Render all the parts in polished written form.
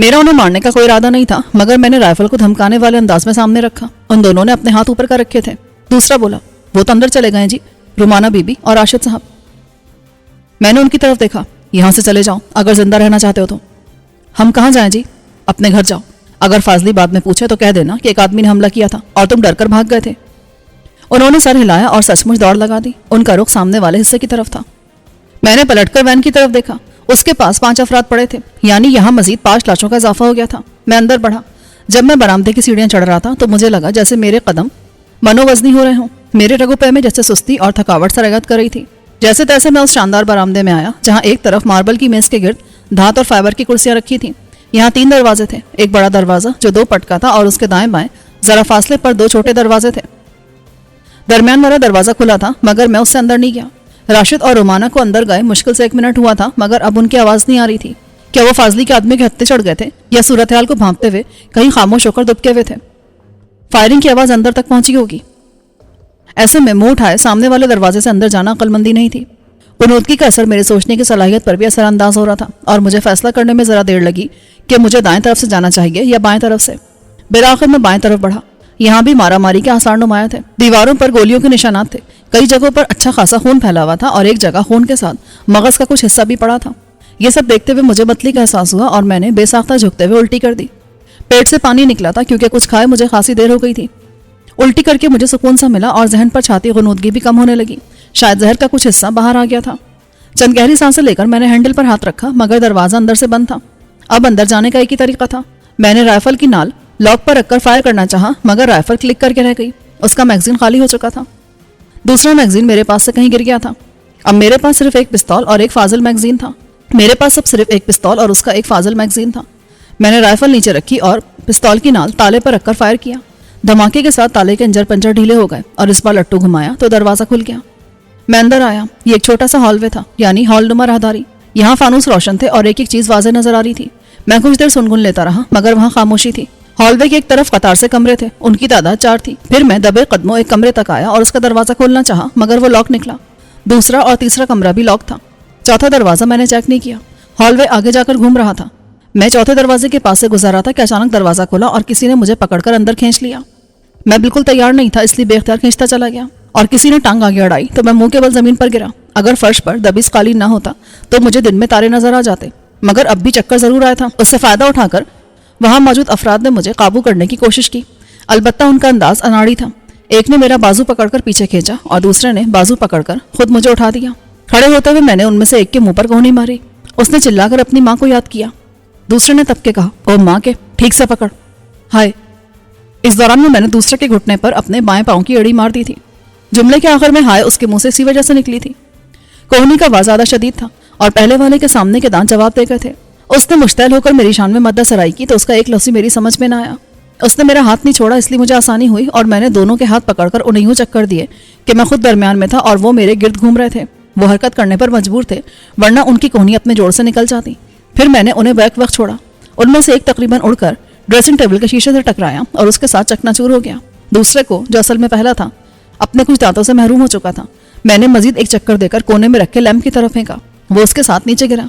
میرا انہیں مارنے کا کوئی ارادہ نہیں تھا، مگر میں نے رائفل کو دھمکانے والے انداز میں سامنے رکھا۔ ان دونوں نے اپنے ہاتھ اوپر کر رکھے تھے۔ دوسرا بولا، وہ تو اندر چلے گئے جی، رومانہ بی بی اور راشد صاحب۔ میں نے ان کی طرف دیکھا۔ یہاں سے چلے جاؤ اگر زندہ رہنا چاہتے ہو تو۔ ہم کہاں جائیں جی؟ اپنے گھر جاؤ۔ اگر فاضلی بعد میں پوچھے تو کہہ دینا کہ ایک آدمی نے حملہ کیا تھا اور تم ڈر کر بھاگ گئے تھے۔ انہوں نے سر ہلایا اور سچ مچ دوڑ لگا دی۔ ان کا رخ سامنے والے حصے کی طرف تھا۔ میں نے پلٹ کر وین کی طرف دیکھا۔ اس کے پاس 5 افراد پڑے تھے، یعنی یہاں مزید 5 لاشوں کا اضافہ ہو گیا تھا۔ میں اندر بڑھا۔ جب میں برآمدے کی سیڑھیاں چڑھ رہا تھا تو مجھے لگا جیسے میرے قدم منو وزنی ہو رہے ہوں۔ میرے رگو پے میں جیسے سستی اور تھکاوٹ سرگت کر رہی تھی۔ جیسے تیسے میں اس شاندار برآمدے میں آیا جہاں ایک طرف ماربل کی میز کے گرد دھات اور فائبر کی کرسیاں رکھی تھیں۔ یہاں 3 دروازے تھے، ایک بڑا دروازہ جو 2 پٹ کا تھا اور اس کے دائیں بائیں ذرا فاصلے پر 2 چھوٹے دروازے تھے۔ درمیان والا دروازہ کھلا تھا مگر میں اس سے اندر نہیں گیا۔ راشد اور رومانہ کو اندر گئے مشکل سے 1 منٹ ہوا تھا، مگر اب ان کی آواز نہیں آ رہی تھی۔ کیا وہ فاضلی کے آدمی کے ہتھے چڑھ گئے تھے یا صورتحال کو بھانپتے ہوئے کہیں خاموش ہو کر دبکے ہوئے تھے؟ فائرنگ کی آواز اندر تک پہنچی ہوگی۔ ایسے میں منہ اٹھائے سامنے والے دروازے سے اندر جانا عقل مندی نہیں تھی۔ بنودگی کا اثر میرے سوچنے کی صلاحیت پر بھی اثر انداز ہو رہا تھا اور مجھے فیصلہ کرنے میں ذرا دیر لگی کہ مجھے دائیں طرف سے جانا چاہیے یا بائیں طرف سے۔ بالآخر میں بائیں طرف بڑھا۔ یہاں بھی مارا ماری کے آثار نمایاں تھے۔ دیواروں پر گولیوں کے نشانات تھے، کئی جگہوں پر اچھا خاصا خون پھیلا ہوا تھا اور ایک جگہ خون کے ساتھ مغز کا کچھ حصہ بھی پڑا تھا۔ یہ سب دیکھتے ہوئے مجھے متلی کا احساس ہوا اور میں نے بے ساختہ جھکتے ہوئے الٹی کر دی۔ پیٹ سے پانی نکلا تھا کیونکہ کچھ کھائے مجھے خاصی دیر ہو گئی تھی۔ الٹی کر کے مجھے سکون سا ملا اور ذہن پر چھاتی غنودگی بھی کم ہونے لگی۔ شاید زہر کا کچھ حصہ باہر آ گیا تھا۔ چند گہری سانسیں لے کر میں نے ہینڈل پر ہاتھ رکھا مگر دروازہ اندر سے بند تھا۔ اب اندر جانے کا ایک ہی طریقہ تھا۔ میں نے رائفل کی نال لاک پر رکھ کر فائر کرنا چاہا مگر رائفل کلک کر کے رہ گئی۔ اس کا میگزین خالی ہو چکا تھا۔ دوسرا میگزین میرے پاس سے کہیں گر گیا تھا۔ اب میرے پاس صرف ایک پستول اور ایک فاضل میگزین تھا۔ میرے پاس اب صرف ایک پستول اور اس کا ایک فاضل میگزین تھا۔ میں نے رائفل نیچے رکھی اور پستول کی نال تالے پر رکھ کر فائر کیا۔ دھماکے کے ساتھ تالے کے انجر پنجر ڈھیلے ہو گئے اور اس بار لٹو گھمایا تو دروازہ کھل گیا۔ میں اندر آیا۔ یہ ایک چھوٹا سا ہال وے تھا، یعنی ہال نما راہداری۔ یہاں فانوس روشن تھے اور ایک ایک چیز واضح نظر آ رہی تھی۔ میں کچھ دیر سنگن لیتا رہا مگر وہاں خاموشی تھی۔ ہال وے کی ایک طرف قطار سے کمرے تھے، ان کی تعداد 4 تھی۔ پھر میں دبے قدموں ایک کمرے تک آیا اور اس کا دروازہ کھولنا چاہا مگر وہ لاک نکلا۔ دوسرا اور تیسرا کمرہ بھی لاک تھا۔ چوتھا دروازہ میں نے چیک نہیں کیا۔ ہال وے آگے جا کر گھوم رہا تھا۔ میں چوتھے دروازے کے پاس سے گزر رہا تھا کہ اچانک دروازہ کھلا اور کسی نے مجھے پکڑ کر اندر کھینچ لیا۔ میں بالکل تیار نہیں تھا، اس لیے بے اختیار کھینچتا چلا گیا اور کسی نے ٹانگ آگے اڑائی تو میں منہ کے بل زمین پر گرا۔ اگر فرش پر دبیس قالین نہ ہوتا تو مجھے دن میں تارے نظر آ جاتے، مگر اب بھی چکر ضرور آیا تھا۔ اس سے فائدہ اٹھا کر وہاں موجود افراد نے مجھے قابو کرنے کی کوشش کی، البتہ ان کا انداز اناڑی تھا۔ ایک نے میرا بازو پکڑ کر پیچھے کھینچا اور دوسرے نے بازو پکڑ کر خود مجھے اٹھا دیا۔ کھڑے ہوتے ہوئے میں نے ان میں سے ایک کے منہ پر کونی ماری۔ اس نے چلا کر اپنی ماں کو یاد کیا۔ دوسرے نے تب کے کہا، او ماں کے، ٹھیک سے پکڑ۔ ہائے! اس دوران میں نے دوسرے کے گھٹنے پر اپنے بائیں پاؤں کی اڑی مار دی تھی۔ جملے کے آخر میں ہائے اس کے منہ سے اسی وجہ سے نکلی تھی۔ کوہنی کا آواز زیادہ شدید تھا اور پہلے والے کے سامنے کے دانت جواب دے گئے تھے۔ اس نے مشتعل ہو کر میری شان میں مدہ سرائی کی تو اس کا ایک لفظ میری سمجھ میں نہ آیا۔ اس نے میرا ہاتھ نہیں چھوڑا، اس لیے مجھے آسانی ہوئی اور میں نے دونوں کے ہاتھ پکڑ کر انہیں یوں چکر دیے کہ میں خود درمیان میں تھا اور وہ میرے گرد گھوم رہے تھے۔ وہ حرکت کرنے پر مجبور تھے ورنہ ان کی کوہنی اپنے جوڑ سے نکل جاتی۔ پھر میں نے انہیں بیک وقت چھوڑا۔ ان میں سے ایک تقریباً اڑ کر ڈریسنگ ٹیبل کے شیشے سے ٹکرایا اور اس کے ساتھ چکنا چور ہو گیا۔ دوسرے کو، جو اصل میں پہلا تھا، اپنے کچھ دانتوں سے محروم ہو چکا تھا۔ میں نے مزید ایک چکر دے کر کونے میں رکھ کے لیمپ کی طرف پھینکا۔ وہ اس کے ساتھ نیچے گرا۔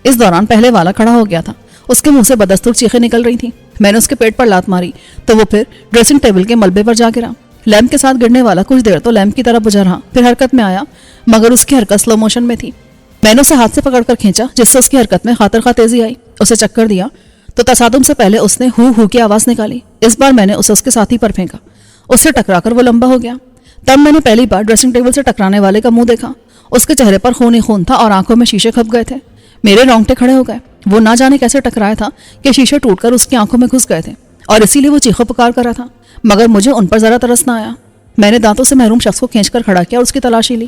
اس دوران پہلے والا کھڑا ہو گیا تھا۔ اس کے منہ سے بدستور چیخیں نکل رہی تھیں۔ میں نے اس کے پیٹ پر لات ماری تو وہ پھر ڈریسنگ ٹیبل کے ملبے پر جا گرا۔ لیمپ کے ساتھ گرنے والا کچھ دیر تو لیمپ کی طرف بجھا رہا، پھر حرکت میں آیا مگر اس کی حرکت سلو موشن میں تھی۔ میں نے اسے ہاتھ سے پکڑ کر کھینچا جس سے اس کی حرکت میں خاطر خواہ تیزی آئی۔ اسے چکر دیا تو تصادم سے پہلے اس نے ہو کی آواز نکالی۔ اس بار میں نے اسے اس کے ساتھی پر پھینکا۔ اس سے ٹکرا کر وہ لمبا ہو گیا۔ تب میں نے پہلی بار ڈریسنگ ٹیبل سے ٹکرانے والے کا منہ دیکھا۔ اس کے چہرے پر خون ہی خون تھا اور آنکھوں میں شیشے کھپ گئے تھے۔ میرے رونگٹے کھڑے ہو گئے۔ وہ نہ جانے کیسے ٹکرایا تھا کہ شیشے ٹوٹ کر اس کی آنکھوں میں گھس گئے تھے اور اسی لیے وہ چیخو پکار کر رہا تھا، مگر مجھے ان پر ذرا ترس نہ آیا۔ میں نے دانتوں سے محروم شخص کو کھینچ کر کھڑا کیا اور اس کی تلاشی لی۔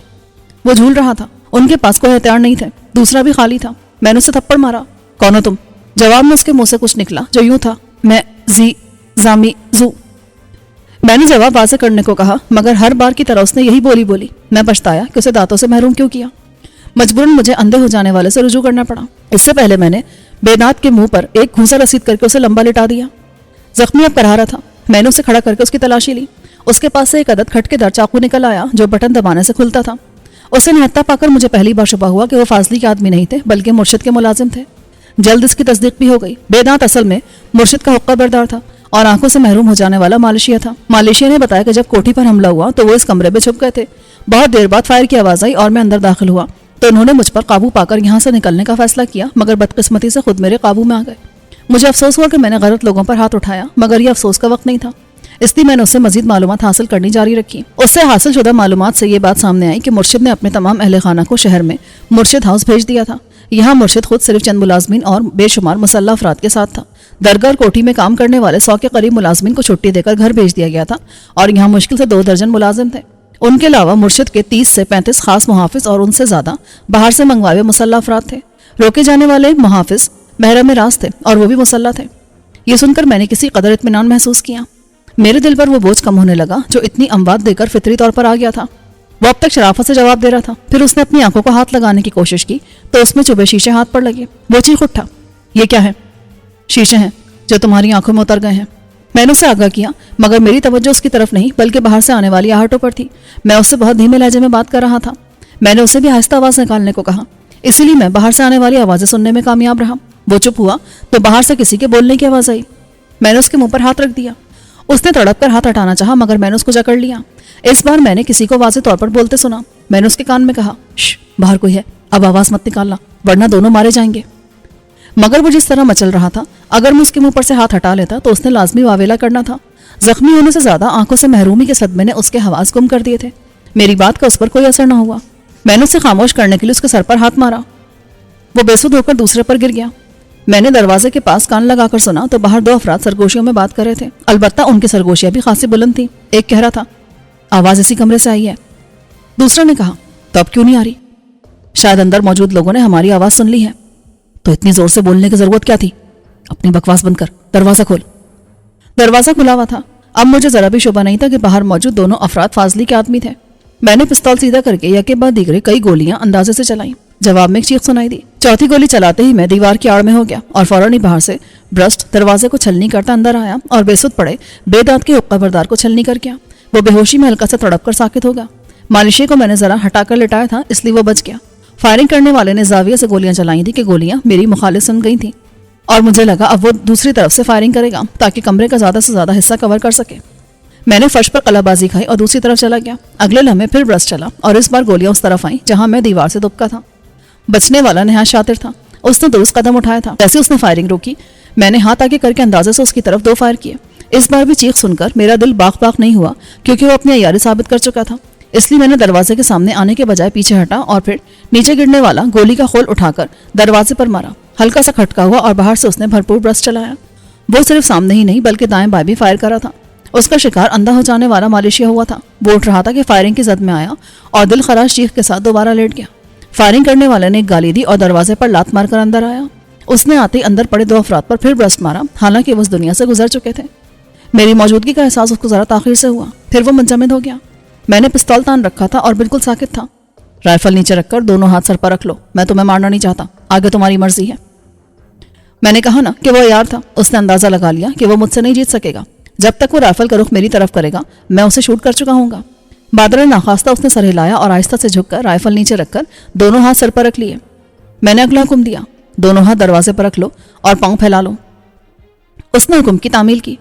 وہ جھول رہا تھا، ان کے پاس کوئی ہتھیار نہیں تھے، دوسرا بھی خالی تھا۔ میں نے اسے تھپڑ مارا۔ کون ہو تم؟ جواب میں اس کے منہ سے کچھ نکلا جو یوں تھا، میں زامی زو۔ میں نے جواب واضح کرنے کو کہا مگر ہر بار کی طرح اس نے یہی بولی بولی۔ میں پچھتایا کہ اسے دانتوں سے محروم کیوں کیا۔ مجبوراً مجھے اندھے ہو جانے والے سے رجوع کرنا پڑا۔ اس سے پہلے میں نے بے دانت کے منہ پر ایک گھونسا رسید کر کے اسے لمبا لٹا دیا۔ زخمی اب کرا رہا تھا۔ میں نے اسے کھڑا کر کے اس کی تلاشی لی۔ اس کے پاس سے ایک عدد کھٹکے دار چاقو نکل آیا جو بٹن دبانے سے کھلتا تھا۔ اسے نہتا پا کر مجھے پہلی بار شبہ ہوا کہ وہ فاضلی کے آدمی نہیں تھے بلکہ مرشد کے ملازم تھے۔ جلد اس کی تصدیق بھی ہو گئی۔ بیدانت اصل میں مرشد کا حقہ بردار تھا اور آنکھوں سے محروم ہو جانے والا مالشیا تھا۔ مالشیا نے بتایا کہ جب کوٹھی پر حملہ ہوا تو وہ اس کمرے میں چھپ گئے تھے۔ بہت دیر بعد فائر کی آواز آئی اور میں اندر داخل ہوا تو انہوں نے مجھ پر قابو پا کر یہاں سے نکلنے کا فیصلہ کیا، مگر بدقسمتی سے خود میرے قابو میں آ گئے۔ مجھے افسوس ہوا کہ میں نے غلط لوگوں پر ہاتھ اٹھایا، مگر یہ افسوس کا وقت نہیں تھا، اس لیے میں نے اس سے مزید معلومات حاصل کرنی جاری رکھی۔ اس سے حاصل شدہ معلومات سے یہ بات سامنے آئی کہ مرشد نے اپنے تمام اہل خانہ کو شہر میں مرشد ہاؤس بھیج دیا تھا۔ یہاں مرشد خود صرف چند ملازمین اور بے شمار مسلح افراد کے ساتھ تھا۔ درگاہ اور کوٹھی میں کام کرنے والے 100 کے قریب ملازمین کو چھٹی دے کر گھر بھیج دیا گیا تھا اور یہاں مشکل سے 2 درجن ملازم تھے۔ ان کے علاوہ مرشد کے 30 سے 35 خاص محافظ اور ان سے زیادہ باہر سے منگوائے ہوئے مسلح افراد تھے۔ روکے جانے والے محافظ محرم راز تھے اور وہ بھی مسلح تھے۔ یہ سن کر میں نے کسی قدر اطمینان محسوس کیا۔ میرے دل پر وہ بوجھ کم ہونے لگا جو اتنی اموات دے کر فطری طور پر آ گیا تھا۔ وہ اب تک شرافت سے جواب دے رہا تھا، پھر اس نے اپنی آنکھوں کو ہاتھ لگانے کی کوشش کی تو اس میں چبھے شیشے ہاتھ پر لگے۔ وہ چیخ اٹھا، یہ کیا ہے؟ شیشے ہیں جو تمہاری آنکھوں میں اتر گئے ہیں۔ میں نے اسے آگاہ کیا، مگر میری توجہ اس کی طرف نہیں بلکہ باہر سے آنے والی آہٹوں پر تھی۔ میں اس سے بہت دھیمے لہجے میں بات کر رہا تھا۔ میں نے اسے بھی آہستہ آواز نکالنے کو کہا، اسی لیے میں باہر سے آنے والی آوازیں سننے میں کامیاب رہا۔ وہ چپ ہوا تو باہر سے کسی کے بولنے کی آواز آئی۔ میں نے اس کے منہ پر ہاتھ رکھ دیا۔ اس نے تڑپ کر ہاتھ ہٹانا چاہا مگر میں نے اس کو جکڑ لیا۔ اس بار میں نے کسی کو واضح طور پر بولتے سنا۔ میں نے اس کے کان میں کہا، شش، باہر کوئی ہے، اب آواز مت نکالنا ورنہ دونوں مارے جائیں گے۔ مگر وہ جس طرح مچل رہا تھا، اگر میں اس کے منہ پر سے ہاتھ ہٹا لیتا تو اس نے لازمی واویلا کرنا تھا۔ زخمی ہونے سے زیادہ آنکھوں سے محرومی کے صدمے نے اس کے حواس گم کر دیے تھے۔ میری بات کا اس پر کوئی اثر نہ ہوا۔ میں نے اسے خاموش کرنے کے لیے اس کے سر پر ہاتھ مارا۔ وہ بے سود ہو کر دوسرے پر گر گیا۔ میں نے دروازے کے پاس کان لگا کر سنا تو باہر 2 افراد سرگوشیوں میں بات کر رہے تھے، البتہ ان کی سرگوشیاں بھی خاصی بلند تھیں۔ ایک کہہ رہا تھا، آواز اسی کمرے سے آئی ہے۔ دوسرے نے کہا، تو اب کیوں نہیں آ رہی؟ شاید اندر موجود لوگوں نے ہماری آواز سن لی ہے۔ تو اتنی زور سے بولنے کی ضرورت کیا تھی؟ اپنی بکواس بند کر، دروازہ کھول۔ دروازہ کھلا ہوا تھا۔ اب مجھے ذرا بھی شبہ نہیں تھا کہ باہر موجود دونوں افراد فاضلی کے آدمی تھے۔ میں نے پستول سیدھا کر کے یکے بعد دیگرے کئی گولیاں اندازے سے چلائیں۔ جواب میں ایک چیخ سنائی دی۔ چوتھی گولی چلاتے ہی میں دیوار کی آڑ میں ہو گیا اور فوراً ہی باہر سے برسٹ دروازے کو چھلنی کرتا اندر آیا اور بے سود پڑے بے دانت کے حقہ بردار کو چھلنی کر گیا۔ وہ بے ہوشی میں ہلکا سے تڑپ کر ساکت ہو گیا۔ مالشے کو میں نے ذرا ہٹا کر لٹایا تھا اس لیے وہ بچ گیا۔ فائرنگ کرنے والے نے زاویے سے گولیاں چلائیں تھی کہ گولیاں میری مخالف سن گئی تھیں اور مجھے لگا اب وہ دوسری طرف سے فائرنگ کرے گا تاکہ کمرے کا زیادہ سے زیادہ حصہ کور کر سکے۔ میں نے فرش پر قلعہ بازی کھائی اور دوسری طرف چلا گیا۔ اگلے لمحے پھر برس چلا اور اس بار گولیاں اس طرف آئیں جہاں میں دیوار سے دبکا تھا۔ بچنے والا نہایت شاطر تھا، اس نے درست قدم اٹھایا تھا۔ جیسے اس نے فائرنگ روکی، میں نے ہاتھ آگے کر کے اندازے سے اس کی طرف 2 فائر کیے۔ اس بار بھی چیخ سن کر میرا دل باغ نہیں ہوا کیونکہ وہ اپنی عیاری ثابت کر چکا تھا، اس لیے میں نے دروازے کے سامنے آنے کے بجائے پیچھے ہٹا اور پھر نیچے گرنے والا گولی کا خول اٹھا کر دروازے پر مارا۔ ہلکا سا کھٹکا ہوا اور باہر سے اس نے بھرپور برس چلایا۔ وہ صرف سامنے ہی نہیں بلکہ دائیں بائیں بھی فائر کرا تھا۔ اس کا شکار اندھا ہو جانے والا مالشیا ہوا تھا۔ وہ اٹھ رہا تھا کہ فائرنگ کی زد میں آیا اور دل خراش چیخ کے ساتھ دوبارہ لیٹ گیا۔ فائرنگ کرنے والے نے ایک گالی دی اور دروازے پر لات مار کر اندر آیا۔ اس نے آتے ہی اندر پڑے 2 افراد پر پھر برسٹ مارا، حالانکہ وہ اس دنیا سے گزر چکے تھے۔ میری موجودگی کا احساس اس کو ذرا تاخیر سے ہوا، پھر وہ منجمد ہو گیا۔ میں نے پستول تان رکھا تھا اور بالکل ساکت تھا۔ رائفل نیچے رکھ کر دونوں ہاتھ سر پر رکھ لو، میں تمہیں مارنا نہیں چاہتا، آگے تمہاری مرضی ہے۔ میں نے کہا نا کہ وہ عیار تھا، اس نے اندازہ لگا لیا کہ وہ مجھ سے نہیں جیت سکے گا۔ جب تک وہ رائفل کا رخ میری طرف کرے گا میں اسے شوٹ کر چکا ہوں گا۔ بادل ناخواستہ اس نے سر ہلایا اور آہستہ سے جھک کر رائفل نیچے رکھ کر دونوں ہاتھ سر پر رکھ لیے۔ میں نے اگلا حکم دیا، دونوں ہاتھ دروازے پر رکھ لو اور پاؤں پھیلا لو۔ اس نے حکم کی تعمیل کی۔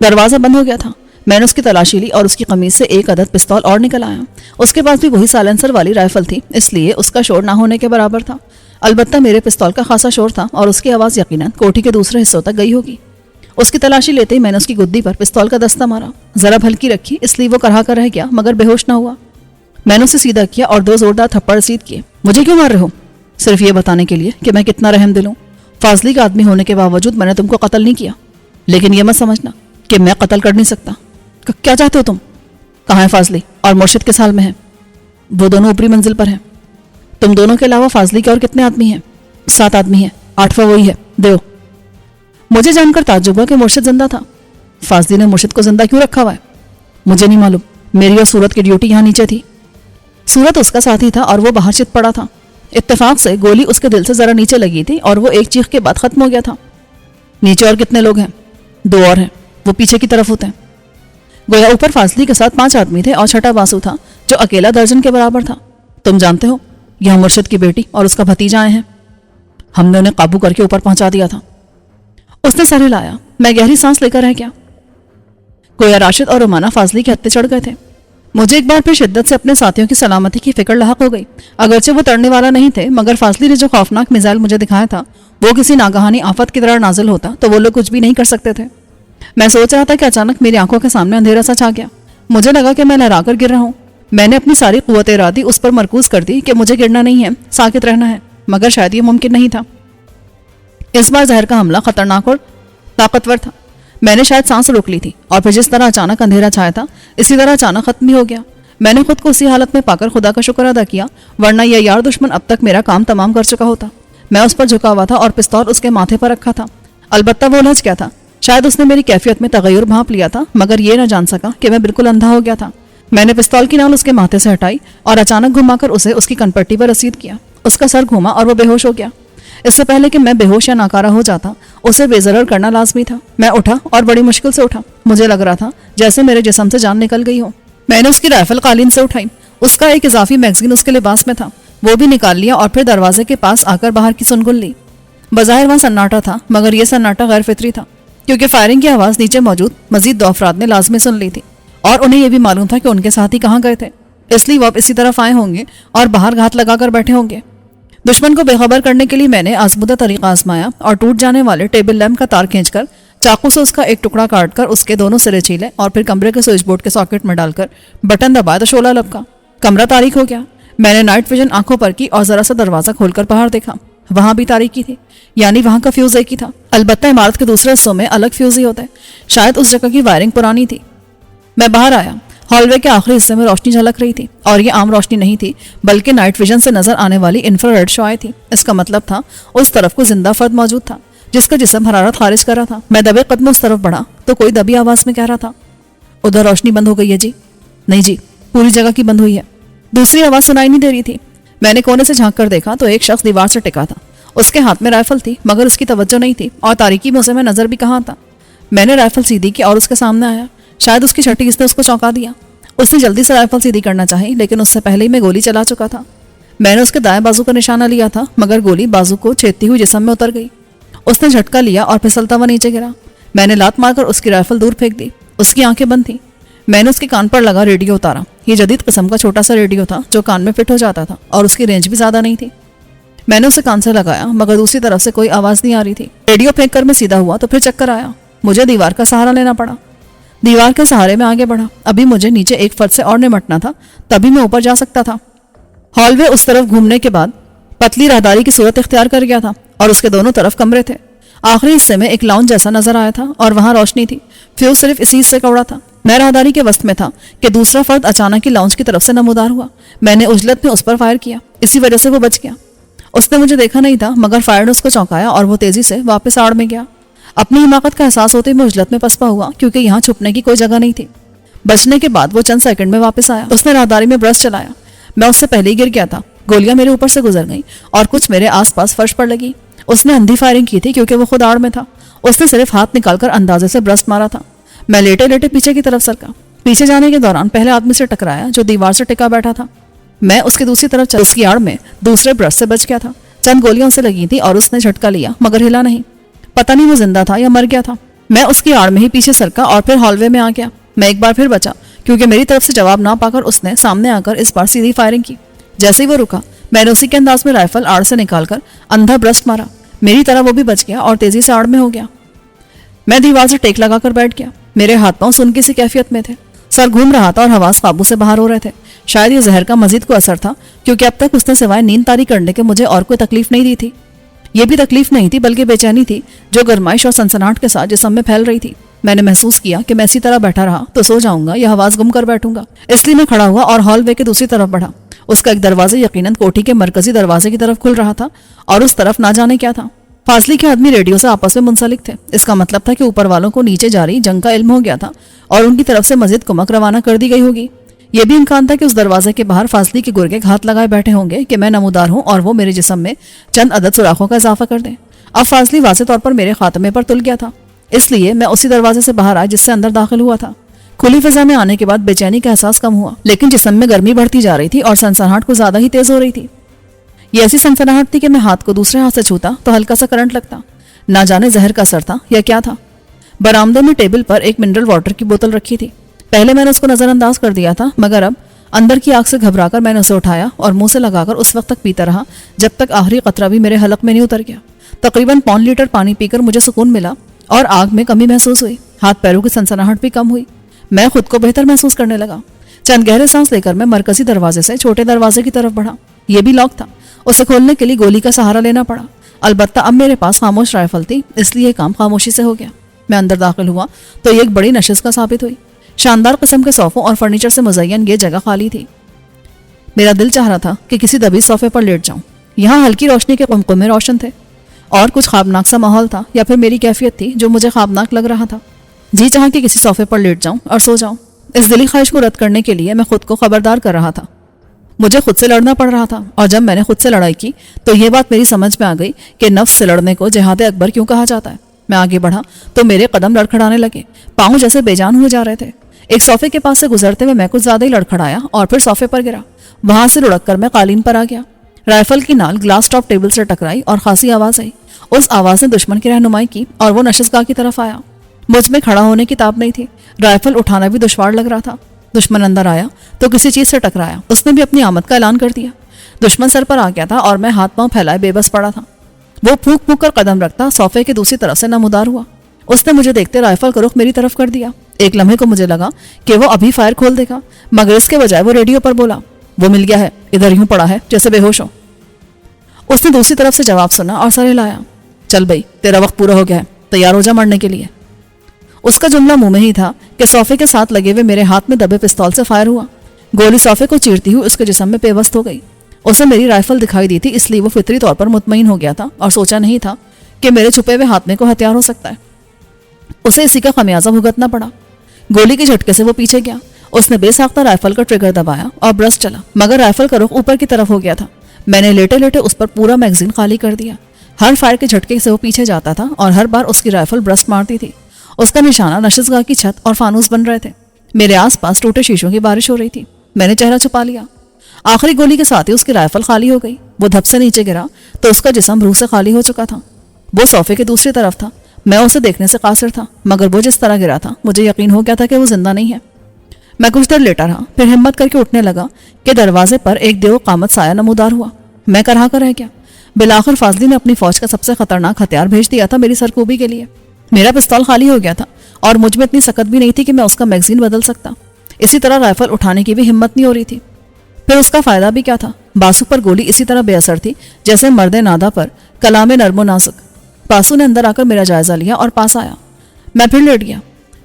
دروازہ بند ہو گیا تھا۔ میں نے اس کی تلاشی لی اور اس کی قمیض سے 1 عدد پستول اور نکل آیا۔ اس کے پاس بھی وہی سائلنسر والی رائفل تھی، اس لیے اس کا شور نہ ہونے کے برابر تھا۔ البتہ میرے پستول کا خاصا شور تھا اور اس کی آواز یقیناً کوٹھی کے دوسرے حصوں تک گئی ہوگی۔ اس کی تلاشی لیتے ہی میں نے اس کی گدی پر پستول کا دستہ مارا، ذرا ہلکی رکھی اس لیے وہ کرہا کر رہ گیا مگر بے ہوش نہ ہوا۔ میں نے اسے سیدھا کیا اور 2 زوردار تھپڑ رسید کیے۔ مجھے کیوں مار رہے ہو؟ صرف یہ بتانے کے لیے کہ میں کتنا رحم دل ہوں۔ فاضلی کا آدمی ہونے کے باوجود میں نے تم کو قتل نہیں کیا، لیکن یہ مت سمجھنا کہ میں قتل کر نہیں سکتا۔ کیا چاہتے ہو تم؟ کہاں ہے فاضلی اور مرشد کس حال میں ہے؟ وہ دونوں اوپری منزل پر ہیں۔ تم دونوں کے علاوہ فاضلی کے اور کتنے آدمی ہیں؟ 7 آدمی ہیں، 8واں وہی ہے، دیو۔ مجھے جان کر تعجب ہوا کہ مرشد زندہ تھا۔ فاضلی نے مرشد کو زندہ کیوں رکھا ہوا ہے؟ مجھے نہیں معلوم، میری اور سورت کی ڈیوٹی یہاں نیچے تھی۔ سورت اس کا ساتھی تھا اور وہ باہر چت پڑا تھا۔ اتفاق سے گولی اس کے دل سے ذرا نیچے لگی تھی اور وہ ایک چیخ کے بعد ختم ہو گیا تھا۔ نیچے اور کتنے لوگ ہیں؟ 2 اور ہیں، وہ پیچھے کی طرف ہوتے ہیں۔ گویا اوپر فاضلی کے ساتھ 5 آدمی تھے اور چھٹا باسو تھا جو اکیلا درجن کے برابر تھا۔ تم جانتے ہو یہاں مرشد کی بیٹی اور اس کا بھتیجا آئے ہیں؟ ہم نے انہیں قابو کر کے اوپر پہنچا دیا تھا۔ اس نے سر ہلایا۔ میں گہری سانس لے کر رہ گیا۔ گویا راشد اور رومانہ فاضلی کے ہتھے چڑھ گئے تھے۔ مجھے ایک بار پھر شدت سے اپنے ساتھیوں کی سلامتی کی فکر لاحق ہو گئی۔ اگرچہ وہ تڑنے والا نہیں تھے، مگر فاضلی نے جو خوفناک میزائل مجھے دکھایا تھا وہ کسی ناگہانی آفت کی طرح نازل ہوتا تو وہ لوگ کچھ بھی نہیں کر سکتے تھے۔ میں سوچ رہا تھا کہ اچانک میری آنکھوں کے سامنے اندھیرا سا چھا گیا۔ مجھے لگا کہ میں لہرا کر گر رہا ہوں۔ میں نے اپنی ساری قوت ارادی اس پر مرکوز کر دی کہ مجھے گرنا نہیں ہے، ساکت رہنا ہے، مگر شاید یہ ممکن نہیں تھا۔ اس بار زہر کا حملہ خطرناک اور طاقتور تھا۔ میں نے شاید سانس روک لی تھی، اور پھر جس طرح اچانک اندھیرا چھایا تھا اسی طرح اچانک ختم ہی ہو گیا۔ میں نے خود کو اسی حالت میں پا کر خدا کا شکر ادا کیا، ورنہ یہ یار دشمن اب تک میرا کام تمام کر چکا ہوتا۔ میں اس پر جھکا ہوا تھا اور پستول اس کے ماتھے پر رکھا تھا۔ البتہ وہ الجھ گیا تھا۔ شاید اس نے میری کیفیت میں تغیر بھانپ لیا تھا، مگر یہ نہ جان سکا کہ میں بالکل اندھا ہو گیا تھا۔ میں نے پستول کی نال اس کے ماتھے سے ہٹائی اور اچانک گھما کر اسے اس کی کنپٹی پر رسید کیا۔ اس کا سر گھوما اور وہ بے ہوش ہو گیا۔ اس سے پہلے کہ میں بے ہوش یا ناکارہ ہو جاتا، اسے بے ضرر کرنا لازمی تھا۔ میں اٹھا اور بڑی مشکل سے اٹھا۔ مجھے لگ رہا تھا جیسے میرے جسم سے جان نکل گئی ہو۔ میں نے اس کی رائفل قالین سے اٹھائی۔ اس کا ایک اضافی میگزین اس کے لباس میں تھا، وہ بھی نکال لیا اور پھر دروازے کے پاس آ کر باہر کی سنگل لی۔ بظاہر وہاں سناٹا تھا، مگر یہ سناٹا غیر فطری تھا، کیونکہ فائرنگ کی آواز نیچے موجود مزید 2 افراد نے لازمی سن لی تھی، اور انہیں یہ بھی معلوم تھا کہ ان کے ساتھی کہاں گئے تھے، اس لیے وہ اب اسی طرف آئے ہوں گے اور باہر گھات لگا کر بیٹھے ہوں گے۔ دشمن کو بے خبر کرنے کے لیے میں نے آزمودہ طریقہ آزمایا اور ٹوٹ جانے والے ٹیبل لیمپ کا تار کھینچ کر چاقو سے اس کا ایک ٹکڑا کاٹ کر اس کے دونوں سرے چھیلے اور پھر کمرے کے سوئچ بورڈ کے ساکٹ میں ڈال کر بٹن دبایا تو شعلہ لپکا۔ کمرہ تاریک ہو گیا۔ میں نے نائٹ ویژن آنکھوں پر کی اور ذرا سا دروازہ کھول کر باہر دیکھا۔ وہاں بھی تاریکی تھی، یعنی وہاں کا فیوز ایک ہی تھا، البتہ عمارت کے دوسرے حصوں میں الگ فیوز ہی ہوتے۔ شاید اس جگہ کی وائرنگ پرانی تھی۔ میں باہر آیا۔ ہال وے کے آخری حصے میں روشنی جھلک رہی تھی، اور یہ عام روشنی نہیں تھی بلکہ نائٹ ویژن سے نظر آنے والی انفراریڈ شعاعیں تھی۔ اس کا مطلب تھا اس طرف کو زندہ فرد موجود تھا جس کا جسم حرارت خارج کر رہا تھا۔ میں دبے قدم اس طرف بڑھا تو کوئی دبی آواز میں کہہ رہا تھا، ادھر روشنی بند ہو گئی ہے جی۔ نہیں جی، پوری جگہ کی بند ہوئی ہے۔ دوسری آواز سنائی نہیں دے رہی تھی۔ میں نے کونے سے جھانک کر دیکھا تو ایک شخص دیوار سے ٹکا تھا۔ اس کے ہاتھ میں رائفل تھی، مگر اس کی توجہ نہیں تھی، اور تاریکی میں اسے میں نظر بھی کہاں تھا۔ میں نے رائفل سیدھی کی اور اس کے سامنے آیا۔ شاید اس کی چھٹی اس نے اس کو چونکا دیا۔ اس نے جلدی سے رائفل سیدھی کرنا چاہی، لیکن اس سے پہلے ہی میں گولی چلا چکا تھا۔ میں نے اس کے دائیں بازو کا نشانہ لیا تھا، مگر گولی بازو کو چھیدتی ہوئی جسم میں اتر گئی۔ اس نے جھٹکا لیا اور پھسلتا ہوا نیچے گرا۔ میں نے لات مار کر اس کی رائفل دور پھینک دی۔ اس کی آنکھیں بند تھیں۔ میں نے اس کے کان پر لگا ریڈیو اتارا۔ یہ جدید قسم کا چھوٹا سا ریڈیو تھا جو کان میں فٹ ہو جاتا تھا، اور اس کی رینج بھی زیادہ نہیں تھی۔ میں نے اسے کان سے لگایا، مگر دوسری طرف سے کوئی آواز نہیں آ رہی تھی۔ ریڈیو پھینک کر میں سیدھا ہوا تو پھر چکر آیا۔ مجھے دیوار کا سہارا لینا پڑا۔ دیوار کے سہارے میں آگے بڑھا۔ ابھی مجھے نیچے ایک فرد سے اور نمٹنا تھا، تبھی میں اوپر جا سکتا تھا۔ ہال وے اس طرف گھومنے کے بعد پتلی راہداری کی صورت اختیار کر گیا تھا، اور اس کے دونوں طرف کمرے تھے۔ آخری حصے میں ایک لاؤنج جیسا نظر آیا تھا، اور وہاں روشنی تھی۔ فیوز صرف اسی حصے کا اڑا تھا۔ میں راہداری کے وسط میں تھا کہ دوسرا فرد اچانک ہی لاؤنج کی طرف سے نمودار ہوا۔ میں نے عجلت میں اس پر فائر کیا، اسی وجہ سے وہ بچ گیا۔ اس نے مجھے دیکھا نہیں تھا، مگر فائر نے اس کو چونکایا اور وہ تیزی سے واپس آڑ میں گیا۔ اپنی حماقت کا احساس ہوتے میں عجلت میں پسپا ہوا، کیونکہ یہاں چھپنے کی کوئی جگہ نہیں تھی۔ بچنے کے بعد وہ چند سیکنڈ میں واپس آیا۔ اس نے راہداری میں برش چلایا۔ میں اس سے پہلے ہی گر گیا تھا۔ گولیاں میرے اوپر سے گزر گئیں اور کچھ میرے آس پاس فرش پر لگی۔ اس نے اندھی فائرنگ کی تھی کیونکہ وہ خود آڑ میں تھا۔ اس نے صرف ہاتھ نکال کر اندازے سے برسٹ مارا تھا۔ میں لیٹے لیٹے پیچھے کی طرف سرکا۔ پیچھے جانے کے دوران پہلے آدمی سے ٹکرایا جو دیوار سے ٹکا بیٹھا تھا۔ میں اس کی دوسری طرف چل، اس کی آڑ میں دوسرے برش سے بچ گیا تھا۔ چند گولیاں اسے لگی تھی اور اس نے جھٹکا لیا، مگر ہلا نہیں۔ پتہ نہیں وہ زندہ تھا یا مر گیا تھا۔ میں اس کی آڑ میں ہی پیچھے سرکا اور پھر ہال وے میں آ گیا۔ میں ایک بار پھر بچا، کیونکہ میری طرف سے جواب نہ پا کر اس نے سامنے آ کر اس بار سیدھی فائرنگ کی۔ جیسے ہی وہ رکا، میں نے اسی کے انداز میں رائفل آڑ سے نکال کر اندھا برسٹ مارا۔ میری طرح وہ بھی بچ گیا اور تیزی سے آڑ میں ہو گیا۔ میں دیوار سے ٹیک لگا کر بیٹھ گیا۔ میرے ہاتھ پاؤں سن کی سی کیفیت میں تھے، سر گھوم رہا تھا اور حواس قابو سے باہر ہو رہے تھے۔ شاید یہ زہر کا مزید کو اثر تھا، کیونکہ اب تک اس نے سوائے نیند طاری کرنے کے مجھے اور کوئی تکلیف نہیں دی تھی۔ یہ بھی تکلیف نہیں تھی بلکہ بے چینی تھی جو گرمائش اور سنسناہٹ کے ساتھ جسم میں پھیل رہی تھی۔ میں نے محسوس کیا کہ میں اسی طرح بیٹھا رہا تو سو جاؤں گا یا حواس گم کر بیٹھوں گا، اس لیے میں کھڑا ہوا اور ہال وے کے دوسری طرف بڑھا۔ اس کا ایک دروازہ یقیناً کوٹھی کے مرکزی دروازے کی طرف کھل رہا تھا، اور اس طرف نہ جانے کیا تھا۔ فاصلے کے آدمی ریڈیو سے آپس میں منسلک تھے۔ اس کا مطلب تھا کہ اوپر والوں کو نیچے جاری جنگ کا علم ہو گیا تھا اور ان کی طرف سے مزید کمک روانہ کر دی گئی ہوگی۔ یہ بھی امکان تھا کہ اس دروازے کے باہر فاصلی کے گرگے ہاتھ لگائے بیٹھے ہوں گے کہ میں نمودار ہوں اور وہ میرے جسم میں چند عدد سوراخوں کا اضافہ کر دیں۔ اب فاصلی واضح طور پر میرے خاتمے پر تل گیا تھا، اس لیے میں اسی دروازے سے باہر آیا جس سے اندر داخل ہوا تھا۔ کھلی فضا میں آنے کے بعد بے چینی کا احساس کم ہوا، لیکن جسم میں گرمی بڑھتی جا رہی تھی اور سنسناہٹ کو زیادہ ہی تیز ہو رہی تھی۔ یہ ایسی سنسناہٹ تھی کہ میں ہاتھ کو دوسرے ہاتھ سے چھوتا تو ہلکا سا کرنٹ لگتا. نہ جانے زہر کا اثر تھا یا کیا تھا. برآمدے میں ٹیبل پر ایک منرل واٹر کی بوتل رکھی تھی. پہلے میں نے اس کو نظر انداز کر دیا تھا، مگر اب اندر کی آگ سے گھبرا کر میں نے اسے اٹھایا اور منہ سے لگا کر اس وقت تک پیتا رہا جب تک آخری قطرہ بھی میرے حلق میں نہیں اتر گیا. تقریباً 1.5 لیٹر پانی پی کر مجھے سکون ملا اور آگ میں کمی محسوس ہوئی. ہاتھ پیروں کی سنسناہٹ بھی کم ہوئی. میں خود کو بہتر محسوس کرنے لگا. چند گہرے سانس لے کر میں مرکزی دروازے سے چھوٹے دروازے کی طرف بڑھا. یہ بھی لاک تھا. اسے کھولنے کے لیے گولی کا سہارا لینا پڑا. البتہ اب میرے پاس خاموش رائفل تھی، اس لیے یہ کام خاموشی سے ہو گیا. میں اندر داخل ہوا تو یہ ایک بڑی نشست کا ثابت ہوئی. شاندار قسم کے صوفوں اور فرنیچر سے مزین یہ جگہ خالی تھی. میرا دل چاہ رہا تھا کہ کسی دبی صوفے پر لیٹ جاؤں. یہاں ہلکی روشنی کے قمقمے روشن تھے اور کچھ خوابناک سا ماحول تھا، یا پھر میری کیفیت تھی جو مجھے خوابناک لگ رہا تھا. جی چاہا کہ کسی صوفے پر لیٹ جاؤں اور سو جاؤں. اس دلی خواہش کو رد کرنے کے لیے میں خود کو خبردار کر رہا تھا. مجھے خود سے لڑنا پڑ رہا تھا، اور جب میں نے خود سے لڑائی کی تو یہ بات میری سمجھ میں آ گئی کہ نفس سے لڑنے کو جہاد اکبر کیوں کہا جاتا ہے. میں آگے بڑھا تو میرے قدم لڑکھڑانے لگے. پاؤں جیسے بے جان ہوئے جا رہے تھے. ایک صوفے کے پاس سے گزرتے ہوئے میں کچھ زیادہ ہی لڑکھڑایا اور پھر صوفے پر گرا. وہاں سے لڑک کر میں قالین پر آ گیا. رائفل کی نال گلاس ٹاپ ٹیبل سے ٹکرائی اور خاصی آواز آئی. اس آواز نے دشمن کی رہنمائی کی اور وہ نشستگاہ کی طرف آیا. مجھ میں کھڑا ہونے کی تاب نہیں تھی. رائفل اٹھانا بھی دشوار لگ رہا تھا. دشمن اندر آیا تو کسی چیز سے ٹکرایا. اس نے بھی اپنی آمد کا اعلان کر دیا. دشمن سر پر آ گیا تھا اور میں ہاتھ پاؤں پھیلائے بے بس پڑا تھا. وہ پھونک پھونک کر قدم رکھتا صوفے کے دوسری طرف سے نمودار ہوا. اس نے مجھے دیکھتے رائفل کا رخ میری طرف کر دیا. ایک لمحے کو مجھے لگا کہ وہ ابھی فائر کھول دے گا، مگر اس کے بجائے وہ ریڈیو پر بولا، وہ مل گیا ہے، ادھر یوں پڑا ہے جیسے بے ہوش ہو. اس نے دوسری طرف سے جواب سنا اور سر ہلایا. چل بھائی، تیرا وقت پورا ہو گیا ہے، تیار ہو جا مرنے کے لیے. اس کا جملہ منہ میں ہی تھا کہ صوفے کے ساتھ لگے ہوئے میرے ہاتھ میں دبے پستول سے فائر ہوا. گولی صوفے کو چیرتی ہوئی اس کے جسم میں پیوست ہو گئی. اسے میری رائفل دکھائی دی تھی، اس لیے وہ فطری طور پر مطمئن ہو گیا تھا اور سوچا نہیں تھا کہ میرے چھپے ہوئے ہاتھ میں کو ہتھیار ہو سکتا ہے. اسے اسی کا خمیازہ بھگتنا پڑا. گولی کے جھٹکے سے وہ پیچھے گیا. اس نے بے ساختہ رائفل کا ٹریگر دبایا اور برسٹ چلا، مگر رائفل کا رخ اوپر کی طرف ہو گیا تھا. میں نے لیٹے لیٹے اس پر پورا میگزین خالی کر دیا. ہر فائر کے جھٹکے سے وہ پیچھے جاتا تھا اور ہر بار اس کی رائفل برسٹ مارتی تھی. اس کا نشانہ نشستگاہ کی چھت اور فانوس بن رہے تھے. میرے آس پاس ٹوٹے شیشوں کی بارش ہو رہی تھی. میں نے چہرہ چھپا لیا. آخری گولی کے ساتھ ہی اس کی رائفل خالی ہو گئی. وہ دھپ سے نیچے گرا تو اس کا جسم روح سے خالی ہو چکا تھا. وہ صوفے کے دوسری طرف تھا. میں اسے دیکھنے سے قاصر تھا، مگر وہ جس طرح گرا تھا مجھے یقین ہو گیا تھا کہ وہ زندہ نہیں ہے. میں کچھ دیر لیٹا رہا، پھر ہمت کر کے اٹھنے لگا کہ دروازے پر ایک دیو قامت سایہ نمودار ہوا. میں کرہا کر رہ گیا. بالآخر فاضلی نے اپنی فوج کا سب سے خطرناک ہتھیار بھیج دیا تھا میری سرکوبی کے لیے. میرا پستول خالی ہو گیا تھا اور مجھ میں اتنی سکت بھی نہیں تھی کہ میں اس کا میگزین بدل سکتا. اسی طرح رائفل اٹھانے کی بھی ہمت نہیں ہو رہی تھی. پھر اس کا فائدہ بھی کیا تھا؟ باسو پر گولی اسی طرح بے اثر تھی جیسے مرد نادا پر کلام نرم و نازک. باسو نے اندر آ کر میرا جائزہ لیا اور پاس آیا. میں پھر لیٹ گیا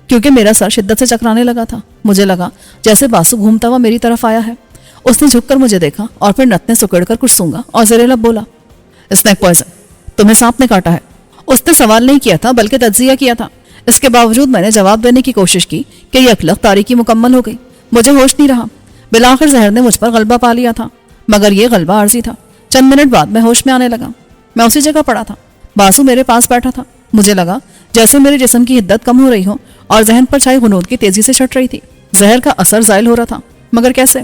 کیونکہ میرا سر شدت سے چکرانے لگا تھا. مجھے لگا جیسے باسو گھومتا ہوا میری طرف آیا ہے. اس نے جھک کر مجھے دیکھا اور پھر نتنے سکڑ کر کچھ سونگا اور زیر لب بولا، اسنیک پوائزن، تمہیں سانپ نے کاٹا ہے. اس نے سوال نہیں کیا تھا بلکہ تجزیہ کیا تھا. اس کے باوجود میں نے جواب دینے کی کوشش کی کہ یہ اخلاق تاریکی مکمل ہو گئی. مجھے ہوش نہیں رہا. بالآخر زہر نے مجھ پر غلبہ پا لیا تھا، مگر یہ غلبہ عارضی تھا. چند منٹ بعد میں ہوش میں آنے لگا. میں اسی جگہ پڑا تھا. باسو میرے پاس بیٹھا تھا. مجھے لگا جیسے میرے جسم کی حدت کم ہو رہی ہو اور ذہن پر چھائی غنود کی تیزی سے چھٹ رہی تھی. زہر کا اثر زائل ہو رہا تھا، مگر کیسے؟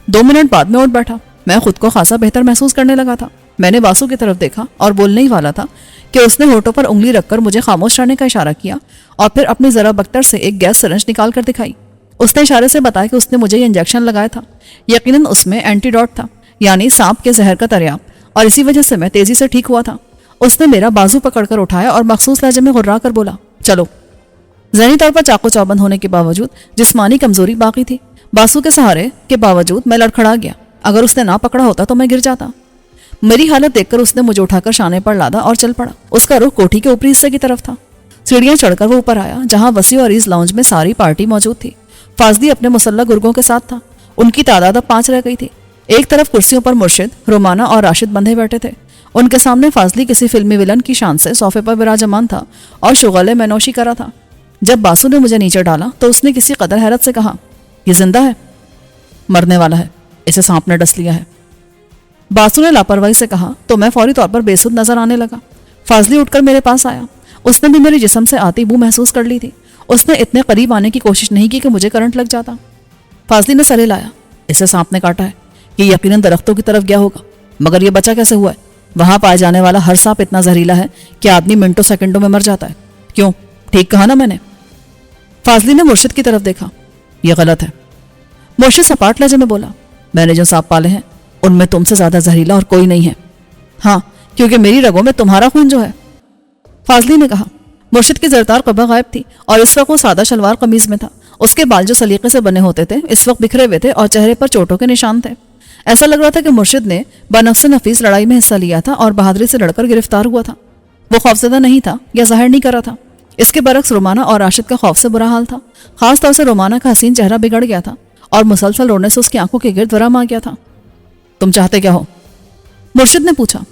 2 منٹ بعد میں اٹھ بیٹھا. میں خود کو خاصا بہتر محسوس کرنے لگا تھا. میں نے باسو کی طرف دیکھا اور بولنے ہی والا تھا کہ اس نے ہونٹوں پر انگلی رکھ کر مجھے خاموش رہنے کا اشارہ کیا اور پھر اپنی ذرا بکتر سے ایک گیس سرنج نکال کر دکھائی. اس نے اشارے سے بتایا کہ اس نے مجھے یہ انجیکشن لگایا تھا. یقیناً اس میں اینٹی ڈوٹ تھا، یعنی سانپ کے زہر کا دریاب، اور اسی وجہ سے میں تیزی سے ٹھیک ہوا تھا. اس نے میرا بازو پکڑ کر اٹھایا اور مخصوص لہجے میں غرا کر بولا، چلو. ذہنی طور پر چاقو چوبند ہونے کے باوجود جسمانی کمزوری باقی تھی. باسو کے سہارے کے باوجود میں لڑکھڑا گیا. اگر اس نے نہ پکڑا ہوتا تو میں گر جاتا. میری حالت دیکھ کر اس نے مجھے اٹھا کر شانے پر لادا اور چل پڑا. اس کا رخ کوٹھی کے اوپری حصے کی طرف تھا. سیڑھیاں چڑھ کر وہ اوپر آیا جہاں وسیع اور عریض لاؤنج میں ساری پارٹی موجود تھی. فاضلی اپنے مسلح گرگوں کے ساتھ تھا. ان کی تعداد اب 5 رہ گئی تھی. ایک طرف کرسیوں پر مرشد، رومانہ اور راشد بندھے بیٹھے تھے. ان کے سامنے فاضلی کسی فلمی ولن کی شان سے صوفے پر براجمان تھا اور شغلے میں نوشی کرا تھا. جب باسو نے مجھے نیچے ڈالا تو اس نے کسی قدر حیرت سے کہا، یہ زندہ ہے؟ مرنے والا ہے، اسے سانپ نے ڈس لیا ہے. باسو نے لاپرواہی سے کہا تو میں فوری طور پر بے سود نظر آنے لگا. فاضلی اٹھ کر میرے پاس آیا. اس نے بھی میرے جسم سے آتی بو محسوس کر لی تھی. اس نے اتنے قریب آنے کی کوشش نہیں کی کہ مجھے کرنٹ لگ جاتا. فاضلی نے سر ہلایا، اسے سانپ نے کاٹا ہے، یہ یقیناً درختوں کی طرف گیا ہوگا. مگر یہ بچا کیسے ہوا ہے؟ وہاں پائے جانے والا ہر سانپ اتنا زہریلا ہے کہ آدمی منٹوں سیکنڈوں میں مر جاتا ہے۔ کیوں؟ ٹھیک کہا نا میں نے؟ فاضلی نے مرشد کی طرف دیکھا۔ یہ غلط ہے۔ مرشد سپاٹ لہجے میں بولا، میں نے جو سانپ پالے ہیں ان میں تم سے زیادہ زہریلا اور کوئی نہیں ہے۔ ہاں، کیونکہ میری رگوں میں تمہارا خون جو ہے، فاضلی نے کہا۔ مرشد کی زرتار قبہ غائب تھی اور اس وقت وہ سادہ شلوار قمیض میں تھا۔ اس کے بال جو سلیقے سے بنے ہوتے تھے اس وقت بکھرے ہوئے تھے اور چہرے پر چوٹوں کے نشان تھے۔ ایسا لگ رہا تھا کہ مرشد نے بنفس نفیس لڑائی میں حصہ لیا تھا اور بہادری سے لڑ کر گرفتار ہوا تھا۔ وہ خوفزدہ نہیں تھا یا ظاہر نہیں کر رہا تھا۔ اس کے برعکس رومانہ اور راشد کا خوف سے برا حال تھا۔ خاص طور سے رومانہ کا حسین چہرہ بگڑ گیا تھا اور مسلسل رونے سے اس کی آنکھوں کے گرد ورم آ گیا تھا۔ تم چاہتے کیا ہو؟ مرشد نے پوچھا۔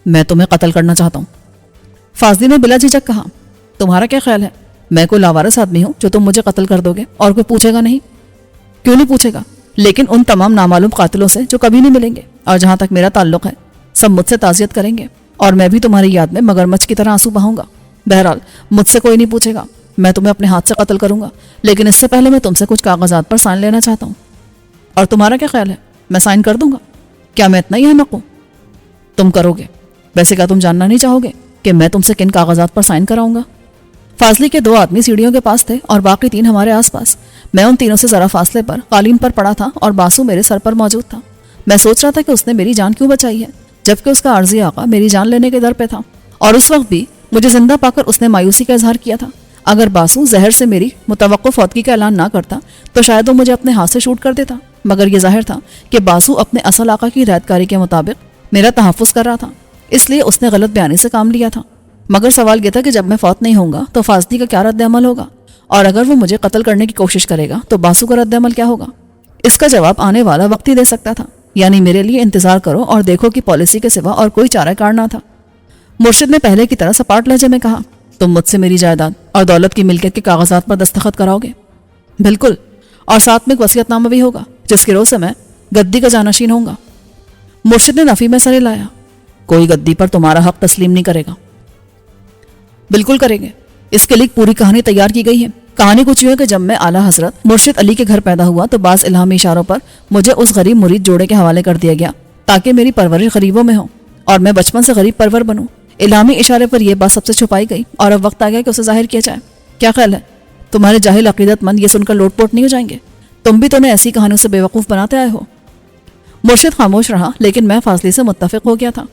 میں تمہیں قتل کرنا چاہتا ہوں، فاضلی نے بلا جھجک کہا۔ تمہارا کیا خیال ہے میں کوئی لاوارث آدمی ہوں جو تم مجھے قتل کر دو گے اور کوئی پوچھے گا نہیں؟ کیوں نہیں پوچھے گا؟ لیکن ان تمام نامعلوم قاتلوں سے جو کبھی نہیں ملیں گے اور جہاں تک میرا تعلق ہے سب مجھ سے تعزیت کریں گے اور میں بھی تمہاری یاد میں مگرمچھ کی طرح آنسو بہاؤں گا۔ بہرحال مجھ سے کوئی نہیں پوچھے گا، میں تمہیں اپنے ہاتھ سے قتل کروں گا، لیکن اس سے پہلے میں تم سے کچھ کاغذات پر سائن لینا چاہتا ہوں۔ اور تمہارا کیا خیال ہے میں سائن کر دوں گا؟ کیا میں اتنا ہی احمق ہوں؟ تم کرو گے۔ ویسے کیا تم جاننا نہیں چاہو گے کہ میں تم سے کن کاغذات پر سائن کراؤں گا؟ فاضلی کے 2 آدمی سیڑھیوں کے پاس تھے اور باقی 3 ہمارے آس پاس۔ میں ان تینوں سے ذرا فاصلے پر قالین پر پڑا تھا اور باسو میرے سر پر موجود تھا۔ میں سوچ رہا تھا کہ اس نے میری جان کیوں بچائی ہے جبکہ اس کا عارضی آقا میری جان لینے کے در پہ تھا، اور اس وقت بھی مجھے زندہ پا کر اس نے مایوسی کا اظہار کیا تھا۔ اگر باسو زہر سے میری متوقع فوتگی کا اعلان نہ کرتا تو شاید وہ مجھے اپنے ہاتھ سے شوٹ کر دیتا، مگر یہ ظاہر تھا کہ باسو اپنے اصل آقا کی ہدایت کاری کے مطابق میرا تحفظ کر رہا تھا، اس لیے اس نے غلط بیانی سے کام لیا تھا۔ مگر سوال یہ تھا کہ جب میں فوت نہیں ہوں گا تو فاضلی کا کیا رد عمل ہوگا، اور اگر وہ مجھے قتل کرنے کی کوشش کرے گا تو باسو کا رد عمل کیا ہوگا؟ اس کا جواب آنے والا وقت ہی دے سکتا تھا، یعنی میرے لیے انتظار کرو اور دیکھو کہ پالیسی کے سوا اور کوئی چارہ کار نہ تھا۔ مرشد نے پہلے کی طرح سپاٹ لہجے میں کہا، تم مجھ سے میری جائیداد اور دولت کی ملکیت کے کاغذات پر دستخط کراؤ گے؟ بالکل، اور ساتھ میں ایک وصیت نامہ بھی ہوگا جس کی روح سے میں گدی کا جانشین ہوں گا۔ مرشد نے نفی میں سر لایا۔ کوئی گدی پر تمہارا حق تسلیم نہیں کرے گا۔ بالکل کریں گے، اس کے لیے پوری کہانی تیار کی گئی ہے۔ کہانی کچھ یوں ہے کہ جب میں اعلیٰ حضرت مرشد علی کے گھر پیدا ہوا تو بعض الہامی اشاروں پر مجھے اس غریب مرید جوڑے کے حوالے کر دیا گیا تاکہ میری پرورش غریبوں میں ہو اور میں بچپن سے غریب پرور بنوں۔ الہامی اشارے پر یہ بات سب سے چھپائی گئی اور اب وقت آ گیا کہ اسے ظاہر کیا جائے۔ کیا خیال ہے تمہارے جاہل عقیدت مند یہ سن کر لوٹ پوٹ نہیں ہو جائیں گے؟ تم بھی تو انہیں ایسی کہانیوں سے بے وقوف بناتے آئے ہو۔ مرشد خاموش رہا، لیکن میں فاضلی سے متفق ہو گیا تھا۔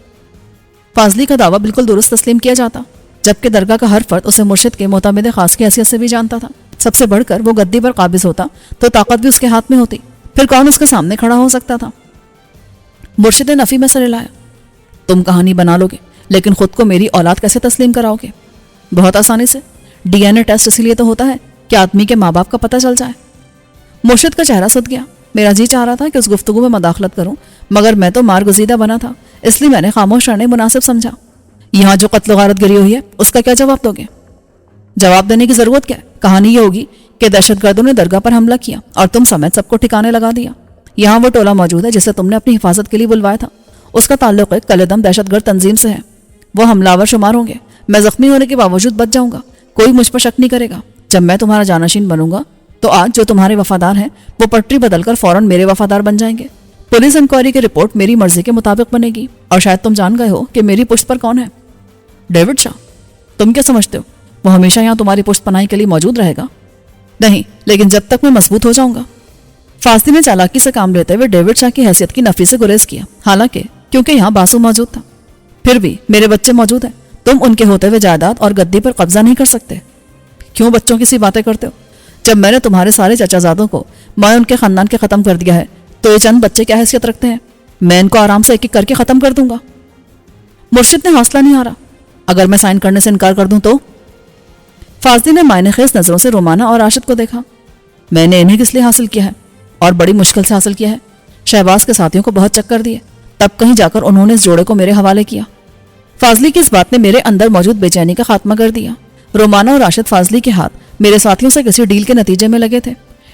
فاضلی کا دعویٰ بالکل درست تسلیم کیا جاتا، جبکہ درگاہ کا ہر فرد اسے مرشد کے معتمد خاص کی حیثیت سے بھی جانتا تھا۔ سب سے بڑھ کر وہ گدی پر قابض ہوتا تو طاقت بھی اس کے ہاتھ میں ہوتی، پھر کون اس کے سامنے کھڑا ہو سکتا تھا؟ مرشد نے نفی میں سر لایا۔ تم کہانی بنا لو گے لیکن خود کو میری اولاد کیسے تسلیم کراؤ گے؟ بہت آسانی سے۔ ڈی این اے ٹیسٹ اسی لیے تو ہوتا ہے کہ آدمی کے ماں باپ کا پتہ چل جائے۔ مرشد کا چہرہ سد گیا۔ میرا جی چاہ رہا تھا کہ اس گفتگو میں مداخلت کروں، مگر میں تو مارگزیدہ بنا تھا، اس لیے میں نے خاموش رہنے مناسب سمجھا۔ یہاں جو قتل و غارت گری ہوئی ہے اس کا کیا جواب دو گے؟ جواب دینے کی ضرورت کیا ہے؟ کہانی یہ ہوگی کہ دہشت گردوں نے درگاہ پر حملہ کیا اور تم سمیت سب کو ٹھکانے لگا دیا۔ یہاں وہ ٹولہ موجود ہے جسے تم نے اپنی حفاظت کے لیے بلوایا تھا، اس کا تعلق ایک کلیدم دہشت گرد تنظیم سے ہے۔ وہ حملہ آور شمار ہوں گے، میں زخمی ہونے کے باوجود بچ جاؤں گا، کوئی مجھ پر شک نہیں کرے گا۔ جب میں تمہارا جانشین بنوں گا تو آج جو تمہارے وفادار ہیں وہ پٹری بدل کر فوراً میرے وفادار بن جائیں گے۔ پولیس انکوائری کی رپورٹ میری مرضی کے مطابق بنے گی، اور شاید تم جان گئے ہو کہ میری پشت پر کون ہے۔ ڈیوڈ شاہ۔ تم کیا سمجھتے ہو وہ ہمیشہ یہاں تمہاری پشت پناہی کے لیے موجود رہے گا؟ نہیں، لیکن جب تک میں مضبوط ہو جاؤں گا۔ فاضلی نے چالاکی سے کام لیتے ہوئے ڈیوڈ شاہ کی حیثیت کی نفی سے گریز کیا، حالانکہ کیونکہ یہاں باسو موجود تھا۔ پھر بھی میرے بچے موجود ہیں، تم ان کے ہوتے ہوئے جائیداد اور گدی پر قبضہ نہیں کر سکتے۔ کیوں بچوں کی سی باتیں کرتے ہو؟ جب میں نے تمہارے سارے چچا زادوں کو میں ان کے خاندان کے ختم کر دیا ہے تو یہ چند بچے کیا حیثیت رکھتے ہیں؟ میں ان کو آرام سے ایک ایک کر کے ختم کر دوں گا۔ مرشد نے حوصلہ نہیں ہارا۔ اگر میں سائن کرنے سے انکار کر دوں تو؟ فاضلی نے معنی خیز نظروں سے رومانہ اور راشد کو دیکھا۔ میں نے انہیں کس لیے حاصل کیا ہے اور بڑی مشکل سے حاصل کیا ہے۔ شہباز کے ساتھیوں کو بہت چکر دیے، تب کہیں جا کر انہوں نے اس جوڑے کو میرے حوالے کیا۔ فاضلی کی اس بات نے میرے اندر موجود بے چینی کا خاتمہ کر دیا۔ رومانہ اور راشد فاضلی کے ہاتھ میرے ساتھیوں سے کسی ڈیل کے نتیجے میں لگے تھے۔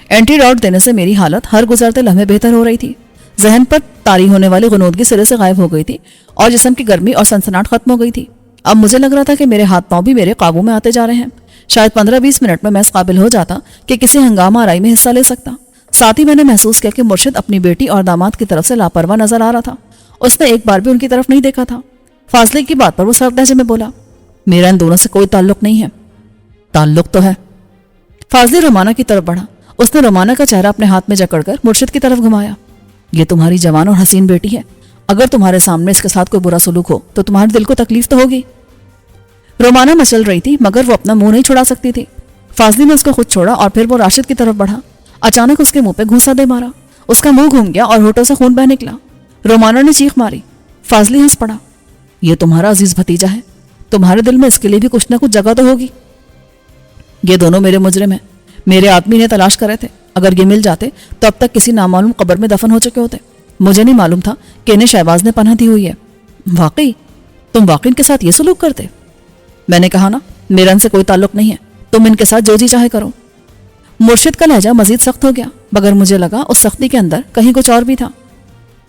اینٹی ڈاؤٹ دینے سے میری حالت ہر گزرتے لمحے بہتر ہو رہی تھی۔ ذہن پر طاری ہونے والی غنودگی سرے سے غائب ہو گئی تھی اور جسم کی گرمی اور سنسناہٹ ختم ہو گئی تھی۔ اب مجھے لگ رہا تھا کہ میرے ہاتھ پاؤں بھی میرے قابو میں آتے جا رہے ہیں۔ شاید 15-20 منٹ میں اس قابل ہو جاتا کہ کسی ہنگامہ آرائی میں حصہ لے سکتا۔ ساتھ ہی میں نے محسوس کیا کہ مرشد اپنی بیٹی اور داماد کی طرف سے لاپرواہ نظر آ رہا تھا۔ اس نے ایک بار بھی ان کی طرف نہیں دیکھا تھا۔ فاضلی کی بات پر وہ سرد لہجے میں بولا، میرا ان دونوں سے کوئی تعلق نہیں ہے۔ تعلق تو ہے۔ فاضلی رومانہ کی طرف بڑھا۔ اس نے رومانہ کا چہرہ اپنے ہاتھ میں جکڑ کر مرشد کی طرف گھمایا۔ یہ تمہاری جوان اور حسین بیٹی ہے، اگر تمہارے سامنے اس کے ساتھ کوئی برا سلوک ہو تو تمہارے دل کو تکلیف تو ہوگی۔ رومانہ مچل رہی تھی مگر وہ اپنا منہ نہیں چھڑا سکتی تھی۔ فاضلی نے اس کو خود چھوڑا اور پھر وہ راشد کی طرف بڑھا۔ اچانک اس کے منہ پہ گھونسا دے مارا۔ اس کا منہ گھوم گیا اور ہونٹوں سے خون بہہ نکلا۔ رومانہ نے چیخ ماری۔ فاضلی ہنس پڑا۔ یہ تمہارا عزیز بھتیجا ہے، تمہارے دل میں اس کے لیے بھی کچھ نہ کچھ جگہ تو ہوگی۔ یہ دونوں میرے مجرم ہیں، میرے آدمی نے تلاش کرے تھے، اگر یہ مل جاتے تو اب تک کسی نامعلوم قبر میں دفن ہو چکے ہوتے۔ مجھے نہیں معلوم تھا کہ انہیں شہباز نے پناہ دی ہوئی ہے۔ واقعی تم واقعی ان کے ساتھ یہ سلوک کرتے؟ میں نے کہا نا، میرا ان سے کوئی تعلق نہیں ہے، تم ان کے ساتھ جو جی چاہے کرو۔ مرشد کا لہجہ مزید سخت ہو گیا مگر مجھے لگا اس سختی کے اندر کہیں کچھ اور بھی تھا۔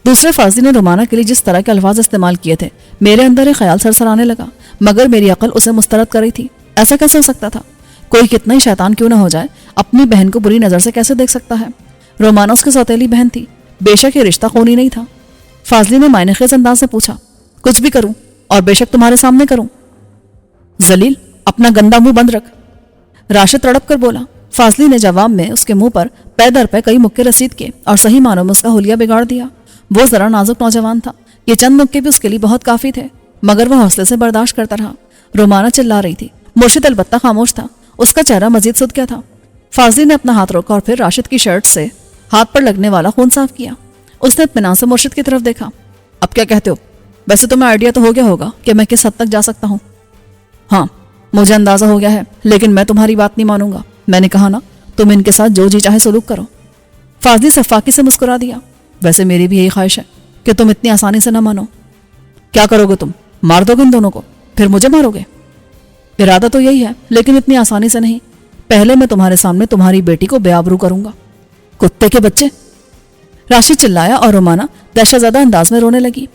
دوسرے فاضلی نے رومانہ کے لیے جس طرح کے الفاظ استعمال کیے تھے، میرے اندر ایک خیال سرسرانے لگا مگر میری عقل اسے مسترد کر رہی تھی۔ ایسا کیسے ہو سکتا تھا؟ کوئی کتنا ہی شیطان کیوں نہ ہو جائے، اپنی بہن کو بری نظر سے کیسے دیکھ سکتا ہے؟ رومانہ اس کی سوتیلی بہن تھی، بے شک یہ رشتہ خونی نہیں تھا۔ فاضلی نے معنی خیز انداز سے پوچھا، کچھ بھی کروں اور بے شک تمہارے سامنے کروں؟ ذلیل، اپنا گندا منہ بند رکھ، راشد تڑپ کر بولا۔ فاضلی نے جواب میں اس کے منہ پر پے در پہ کئی مکے رسید کیے اور صحیح معنوں میں اس کا حلیہ بگاڑ دیا۔ وہ ذرا نازک نوجوان تھا، یہ چند مکے بھی اس کے لیے بہت کافی تھے مگر وہ حوصلے سے برداشت کرتا رہا۔ رومانہ چلا رہی تھی، مرشد البتہ خاموش تھا، اس کا چہرہ مزید سد گیا تھا۔ فاضلی نے اپنا ہاتھ روکا اور پھر راشد کی شرٹ سے ہاتھ پر لگنے والا خون صاف کیا۔ اس نے اطمینان سے مرشد کی طرف دیکھا۔ اب کیا کہتے ہو؟ ویسے تمہیں آئیڈیا تو ہو گیا ہوگا کہ میں کس حد تک جا سکتا ہوں۔ ہاں مجھے اندازہ ہو گیا ہے، لیکن میں تمہاری بات نہیں مانوں گا۔ میں نے کہا نا، تم ان کے ساتھ جو جی چاہے سلوک کرو۔ فاضلی صفاقی سے مسکرا دیا۔ ویسے میری بھی یہی خواہش ہے کہ تم اتنی آسانی سے نہ مانو۔ کیا کرو گے تم؟ مار دو گے ان دونوں کو، پھر مجھے مارو گے؟ ارادہ تو یہی ہے لیکن اتنی آسانی سے نہیں۔ پہلے میں تمہارے سامنے تمہاری بیٹی کو بے آبرو کروں گا۔ کتے کے بچے! راشد چلایا اور رومانہ دہشت زدہ انداز میں رونے لگی۔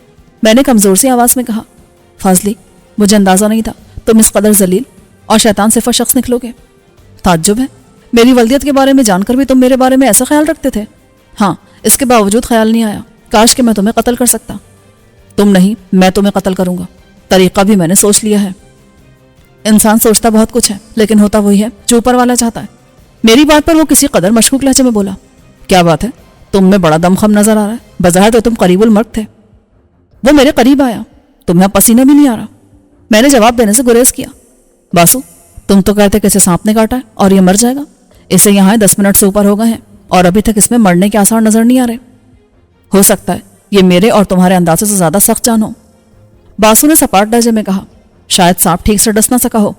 میں نے کمزور سی آواز میں کہا، فاضلی مجھے اندازہ نہیں تھا تم اس قدر ذلیل اور شیطان صفت شخص نکلو گے۔ تعجب ہے، میری ولدیت کے بارے میں جان کر بھی تم میرے بارے میں ایسا خیال رکھتے تھے؟ ہاں، اس کے باوجود خیال نہیں آیا، کاش کہ میں تمہیں قتل کر سکتا۔ تم نہیں، میں تمہیں قتل کروں گا۔ طریقہ بھی میں نے سوچ لیا ہے۔ انسان سوچتا بہت کچھ ہے لیکن ہوتا وہی ہے جو اوپر والا چاہتا ہے۔ میری بات پر وہ کسی قدر مشکوک لہجے میں بولا، کیا بات ہے؟ تم میں بڑا دم خم نظر آ رہا ہے، بظاہر تو تم قریب المرگ تھے۔ وہ میرے قریب آیا، تمہیں پسینہ بھی نہیں آ رہا۔ میں نے جواب دینے سے گریز کیا۔ باسو، تم تو کہتے کہ اسے سانپ نے کاٹا ہے اور یہ مر جائے گا۔ اسے یہاں 10 منٹ سے اوپر ہو گئے ہیں اور ابھی تک اس میں مرنے کے آثار نظر نہیں آ رہے۔ ہو سکتا ہے یہ میرے اور تمہارے اندازے سے زیادہ سخت جان ہو۔ باسو نے سپاٹ لہجے میں کہا، شاید سانپ ٹھیک سے ڈس نہ سکا ہو۔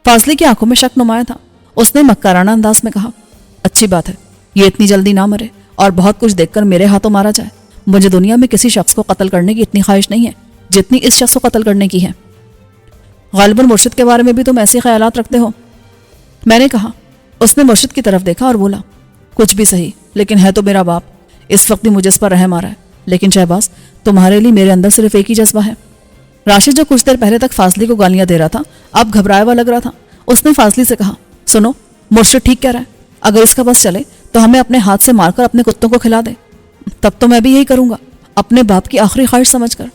فاضلی کی آنکھوں میں شک نمایاں تھا۔ اس نے مکارانہ انداز میں کہا، اچھی بات ہے، یہ اتنی جلدی نہ مرے اور بہت کچھ دیکھ کر میرے ہاتھوں مارا جائے۔ مجھے دنیا میں کسی شخص کو قتل کرنے کی اتنی خواہش نہیں ہے جتنی اس شخص کو قتل کرنے کی ہے۔ غالباً مرشد کے بارے میں بھی تم ایسے خیالات رکھتے ہو؟ میں نے کہا۔ اس نے مرشد کی طرف دیکھا اور بولا، کچھ بھی صحیح، لیکن ہے تو میرا باپ۔ اس وقت بھی مجھے اس پر رحم آ رہا ہے، لیکن شہباز تمہارے لیے میرے اندر صرف ایک ہی جذبہ ہے۔ راشد جو کچھ دیر پہلے تک فاضلی کو گالیاں دے رہا تھا اب گھبرایا ہوا لگ رہا تھا۔ اس نے فاضلی سے کہا، سنو، مرشد ٹھیک کہہ رہا ہے، اگر اس کا بس چلے تو ہمیں اپنے ہاتھ سے مار کر اپنے کتوں کو کھلا دے۔ تب تو میں بھی یہی کروں گا، اپنے باپ کی آخری خواہش سمجھ کر۔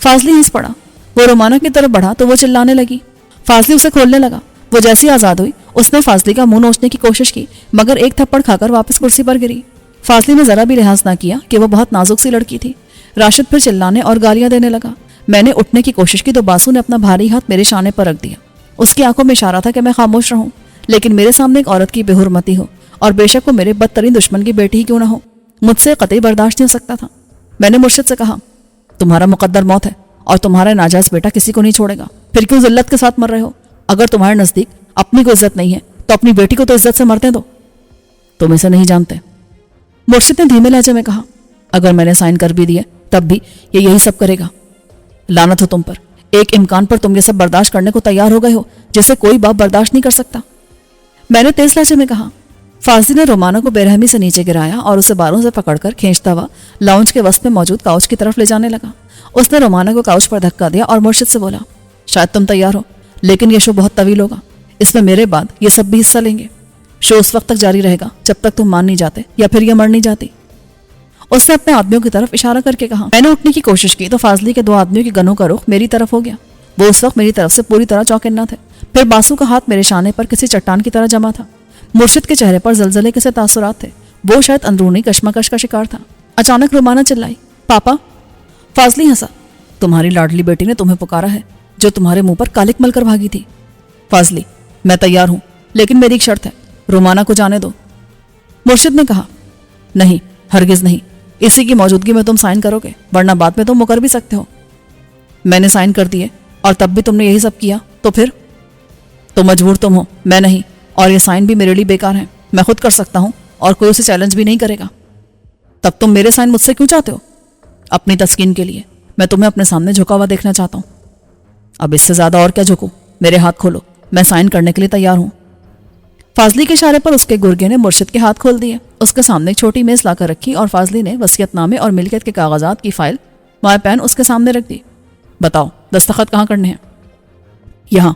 فاضلی ہنس پڑا۔ وہ رومانہ کی طرف بڑھا تو وہ چلانے لگی۔ فاضلی اسے کھولنے لگا۔ وہ جیسی آزاد ہوئی اس نے فاضلی کا منہ نوچنے کی کوشش کی مگر ایک تھپڑ کھا کر واپس کرسی پر گری۔ فاضلی نے ذرا بھی لحاظ نہ کیا کہ وہ بہت نازک سی لڑکی تھی۔ راشد پھر چلانے اور گالیاں دینے لگا۔ میں نے اٹھنے کی کوشش کی تو باسو نے اپنا بھاری ہاتھ میرے شانے پر رکھ دیا۔ اس کی آنکھوں میں اشارہ تھا کہ میں خاموش رہوں، لیکن میرے سامنے ایک عورت کی بے حرمتی ہو اور بے شک وہ میرے بدترین دشمن کی بیٹی ہی کیوں نہ ہو، مجھ سے قطعی برداشت نہیں ہو سکتا تھا۔ میں نے مرشد سے کہا، تمہارا مقدر موت ہے اور تمہارا ناجائز بیٹا کسی کو نہیں چھوڑے گا، پھر کیوں ذلت کے ساتھ مر رہے ہو؟ اگر تمہارے نزدیک اپنی کو عزت نہیں ہے تو اپنی بیٹی کو تو عزت سے مرتے دو۔ تم اسے نہیں جانتے، مرشد نے دھیمے لہجے میں کہا۔ اگر میں نے سائن کر بھی دیے تب بھی یہ یہی سب کرے گا۔ لعنت ہو تم پر، ایک امکان پر تم یہ سب برداشت کرنے کو تیار ہو گئے ہو جسے کوئی باپ برداشت نہیں کر سکتا۔ میں نے تیز لہجے میں کہا۔ فاضلی نے رومانہ کو بے رحمی سے نیچے گرایا اور اسے بالوں سے پکڑ کر کھینچتا ہوا لاؤنج کے وسط میں موجود کاؤچ کی طرف لے جانے لگا۔ اس نے رومانہ کو کاؤچ پر دھکا دیا اور مرشد سے بولا، شاید تم تیار ہو لیکن یہ شو بہت طویل ہوگا، اس میں میرے بعد یہ سب بھی حصہ لیں گے۔ شو اس وقت تک جاری رہے گا جب تک تم مان نہیں جاتے یا پھر یہ مر نہیں جاتی۔ اس نے اپنے آدمیوں کی طرف اشارہ کر کے کہا۔ میں نے اٹھنے کی کوشش کی تو فاضلی کے 2 آدمیوں کے گنوں کا رخ میری طرف ہو گیا۔ وہ اس وقت میری طرف سے پوری طرح چوکنا تھے۔ پھر باسو کا ہاتھ میرے شانے پر کسی چٹان کی طرح جمع تھا۔ مرشد کے چہرے پر زلزلے کے سے تاثرات تھے۔ وہ شاید اندرونی کشمکش کا شکار تھا۔ اچانک رومانہ چلائی، پاپا! فاضلی ہنسا۔ تمہاری لاڈلی بیٹی نے تمہیں پکارا ہے، جو تمہارے منہ پر کالک مل کر بھاگی تھی۔ فاضلی، میں تیار ہوں، لیکن میری ایک شرط ہے، رومانہ کو جانے دو۔ مرشد نے کہا، نہیں، ہرگز نہیں، اسی کی موجودگی میں تم سائن کرو گے، ورنہ بعد میں تم مکر بھی سکتے ہو۔ میں نے سائن کر دیے، اور تب بھی تم نے یہی سب کیا، تو پھر؟ تو مجبور تم ہو، میں نہیں، اور یہ سائن بھی میرے لیے بیکار ہیں۔ میں خود کر سکتا ہوں، اور کوئی اسے چیلنج بھی نہیں کرے گا۔ تب تم میرے سائن مجھ سے کیوں چاہتے ہو؟ اپنی تسکین کے لیے، میں تمہیں اپنے سامنے جھکا ہوا دیکھنا چاہتا ہوں۔ اب اس سے زیادہ اور کیا جھکوں؟ میرے ہاتھ کھولو، میں سائن کرنے کے لیے تیار ہوں۔ فاضلی کے اشارے پر اس کے گرگے نے مرشد کے ہاتھ کھول دیے۔ اس کے سامنے ایک چھوٹی میز لا کر رکھی اور فاضلی نے وصیت نامے اور ملکیت کے کاغذات کی فائل مائع پین اس کے سامنے رکھ دی۔ بتاؤ، دستخط کہاں کرنے ہیں؟ یہاں۔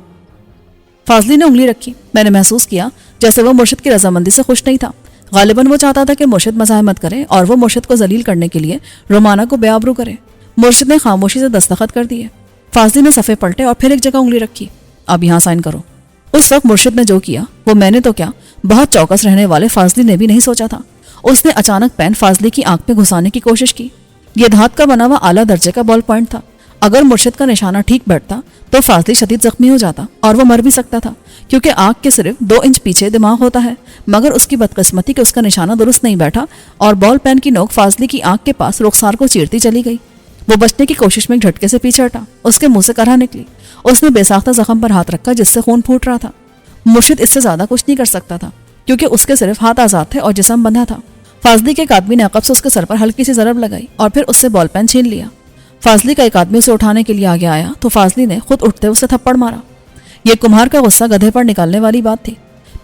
فاضلی نے انگلی رکھی۔ میں نے محسوس کیا جیسے وہ مرشد کی رضامندی سے خوش نہیں تھا۔ غالباً وہ چاہتا تھا کہ مرشد مزاحمت کرے اور وہ مرشد کو ذلیل کرنے کے لیے رومانہ کو بے آبرو کرے۔ مرشد نے خاموشی سے دستخط کر دیے۔ فاضلی نے صفحے پلٹے اور پھر ایک جگہ انگلی رکھی۔ اب یہاں سائن کرو۔ اس وقت مرشد نے جو کیا وہ میں نے تو کیا، بہت چوکس رہنے والے فاضلی نے بھی نہیں سوچا تھا۔ اس نے اچانک پین فاضلی کی آنکھ میں گھسانے کی کوشش کی۔ یہ دھات کا بنا ہوا اعلیٰ درجے کا بال پوائنٹ تھا۔ اگر مرشد کا نشانہ ٹھیک بیٹھتا تو فاضلی شدید زخمی ہو جاتا اور وہ مر بھی سکتا تھا، کیونکہ آنکھ کے صرف 2 انچ پیچھے دماغ ہوتا ہے۔ مگر اس کی بدقسمتی کہ اس کا نشانہ درست نہیں بیٹھا اور بال پین کی نوک فاضلی کی آنکھ کے پاس رخسار کو چیرتی چلی گئی۔ وہ بچنے کی کوشش میں ایک جھٹکے سے پیچھے ہٹا۔ اس کے منہ سے کرہا نکلی۔ اس نے بے ساختہ زخم پر ہاتھ رکھا جس سے خون پھوٹ رہا تھا۔ مرشد اس سے زیادہ کچھ نہیں کر سکتا تھا، کیونکہ اس کے صرف ہاتھ آزاد تھے اور جسم بندھا تھا۔ فاضلی کے ایک آدمی نے عقب سے اس کے سر پر ہلکی سی ضرب لگائی اور پھر اس سے بال پین چھین لیا۔ فاضلی کا ایک آدمی اسے اٹھانے کے لیے آگے آیا تو فاضلی نے خود اٹھتے اسے تھپڑ مارا۔ یہ کمہار کا غصہ گدھے پر نکالنے والی بات تھی۔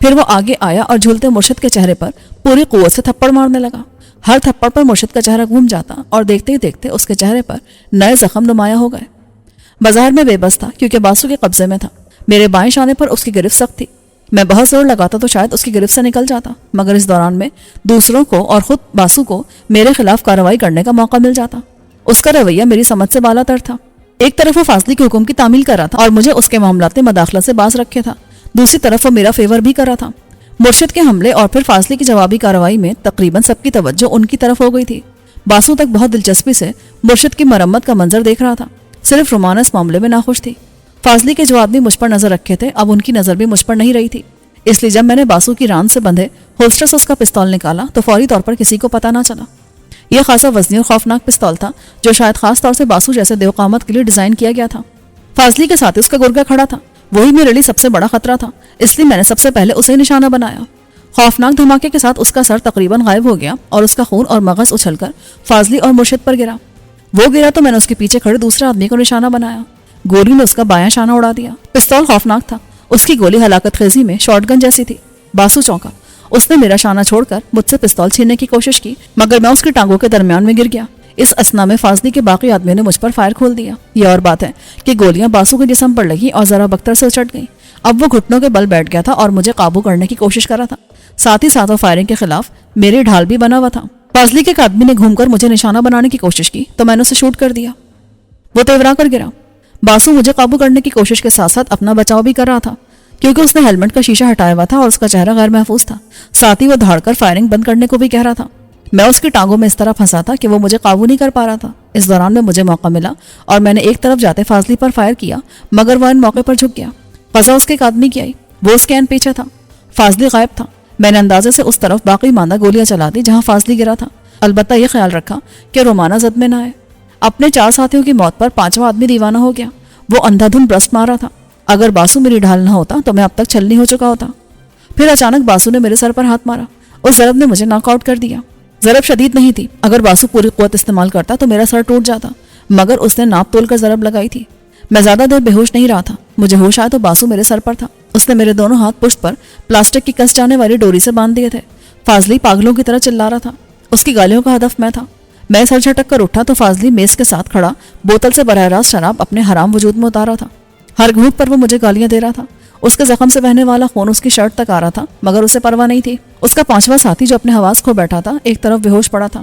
پھر وہ آگے آیا اور جھولتے مرشد کے چہرے پر پوری قوت سے تھپڑ مارنے لگا۔ ہر تھپڑ پر مرشد کا چہرہ گھوم جاتا اور دیکھتے ہی دیکھتے اس کے چہرے پر نئے زخم نمایاں ہو گئے۔ بظاہر میں بے بس تھا کیونکہ باسو کے قبضے میں تھا۔ میرے بائیں شانے پر اس کی گرفت سخت تھی۔ میں بہت زور لگاتا تو شاید اس کی گرفت سے نکل جاتا، مگر اس دوران میں دوسروں کو اور خود باسو کو میرے خلاف کارروائی کرنے کا موقع مل جاتا۔ اس کا رویہ میری سمجھ سے بالا تر تھا۔ ایک طرف وہ فاضلی کے حکم کی تعمیل کر رہا تھا اور مجھے اس کے معاملات میں مداخلت سے باز رکھے تھا، دوسری طرف وہ میرا فیور بھی کر رہا تھا۔ مرشد کے حملے اور پھر فاضلی کی جوابی کارروائی میں تقریباً سب کی توجہ ان کی طرف ہو گئی تھی۔ باسو تک بہت دلچسپی سے مرشد کی مرمت کا منظر دیکھ رہا تھا۔ صرف رومانہ اس معاملے میں ناخوش تھی۔ فاضلی کے جو آدمی مجھ پر نظر رکھے تھے اب ان کی نظر بھی مجھ پر نہیں رہی تھی، اس لیے جب میں نے باسو کی ران سے بندھے ہولسٹر سے اس کا پستول نکالا تو فوری طور پر کسی کو پتہ نہ چلا۔ یہ خاصا وزنی اور خوفناک پستول تھا جو شاید خاص طور سے باسو جیسے دیوقامت کے لیے ڈیزائن کیا گیا تھا۔ فاضلی کے ساتھ اس کا گرگا کھڑا تھا، وہی میرے لیے سب سے بڑا خطرہ تھا، اس لیے میں نے سب سے پہلے اسے نشانہ بنایا۔ خوفناک دھماکے کے ساتھ اس کا سر تقریباً غائب ہو گیا اور اس کا خون اور مغز اچھل کر فاضلی اور مرشد پر گرا۔ وہ گرا تو میں نے اس کے پیچھے کھڑے دوسرے آدمی کو نشانہ بنایا۔ گولی نے اس کا بایاں شانہ اڑا دیا۔ پستول خوفناک تھا، اس کی گولی ہلاکت خیزی میں شارٹ گن جیسی تھی۔ باسو چونکا۔ اس نے میرا شانہ چھوڑ کر مجھ سے پستول چھیننے کی کوشش کی، مگر میں اس کی ٹانگوں کے درمیان میں گر گیا۔ اس اثنا میں فاضلی کے باقی آدمیوں نے مجھ پر فائر کھول دیا۔ یہ اور بات ہے کہ گولیاں باسو کے جسم پر لگی اور ذرا بختر سے اچٹ گئیں۔ اب وہ گھٹنوں کے بل بیٹھ گیا تھا اور مجھے قابو کرنے کی کوشش کر رہا تھا، ساتھ ہی ساتھ وہ فائرنگ کے خلاف میری ڈھال بھی بنا ہوا تھا۔ فاضلی کے ایک آدمی نے گھوم کر مجھے نشانہ بنانے کی کوشش کی تو میں نے اسے شوٹ کر دیا۔ وہ تیورا کر گرا۔ باسو مجھے قابو کرنے کی کوشش کے ساتھ ساتھ اپنا بچاؤ بھی کر رہا تھا، کیونکہ اس نے ہیلمٹ کا شیشہ ہٹایا ہوا تھا اور اس کا چہرہ غیر محفوظ تھا۔ ساتھ ہی وہ دھاڑ کر فائرنگ بند کرنے کو بھی کہہ رہا تھا۔ میں اس کی ٹانگوں میں اس طرح پھنسا تھا کہ وہ مجھے قابو نہیں کر پا رہا تھا۔ اس دوران میں مجھے موقع ملا اور میں نے ایک طرف جاتے فاضلی پر فائر کیا، مگر وہ ان موقع پر جھک گیا۔ فضا اس کے ایک آدمی کی آئی، وہ اس کے پیچھے تھا۔ فاضلی غائب تھا۔ میں نے اندازے سے اس طرف باقی ماندہ گولیاں چلا دی جہاں فاضلی گرا تھا، البتہ یہ خیال رکھا کہ رومانہ زد میں نہ آئے۔ اپنے 4 ساتھیوں کی موت پر 5واں آدمی دیوانہ ہو گیا۔ وہ اندھا دھند برست مار رہا تھا۔ اگر باسو میری ڈھال نہ ہوتا تو میں اب تک چھلنی ہو چکا ہوتا۔ پھر اچانک باسو نے میرے سر پر ہاتھ مارا۔ اس ضرب نے مجھے ناک آؤٹ کر دیا۔ ضرب شدید نہیں تھی، اگر باسو پوری قوت استعمال کرتا تو میرا سر ٹوٹ جاتا، مگر اس نے ناپ تول کر ضرب لگائی تھی۔ میں زیادہ دیر بے ہوش نہیں رہا تھا۔ مجھے ہوش آیا تو باسو میرے سر پر تھا۔ اس نے میرے دونوں ہاتھ پشت پر پلاسٹک کی کس جانے والی ڈوری سے باندھ دیے تھے۔ فاضلی پاگلوں کی طرح چلا رہا تھا۔ اس کی گالیوں کا ہدف میں تھا۔ میں سر جھٹک کر اٹھا تو فاضلی میز کے ساتھ کھڑا بوتل سے براہ راست شراب اپنے حرام وجود میں اتارا تھا۔ ہر گھونٹ پر وہ مجھے گالیاں دے رہا تھا۔ اس کے زخم سے بہنے والا خون اس کی شرٹ تک آ رہا تھا، مگر اسے پرواہ نہیں تھی۔ اس کا 5واں ساتھی جو اپنے حواس کھو بیٹھا تھا ایک طرف بے ہوش پڑا تھا۔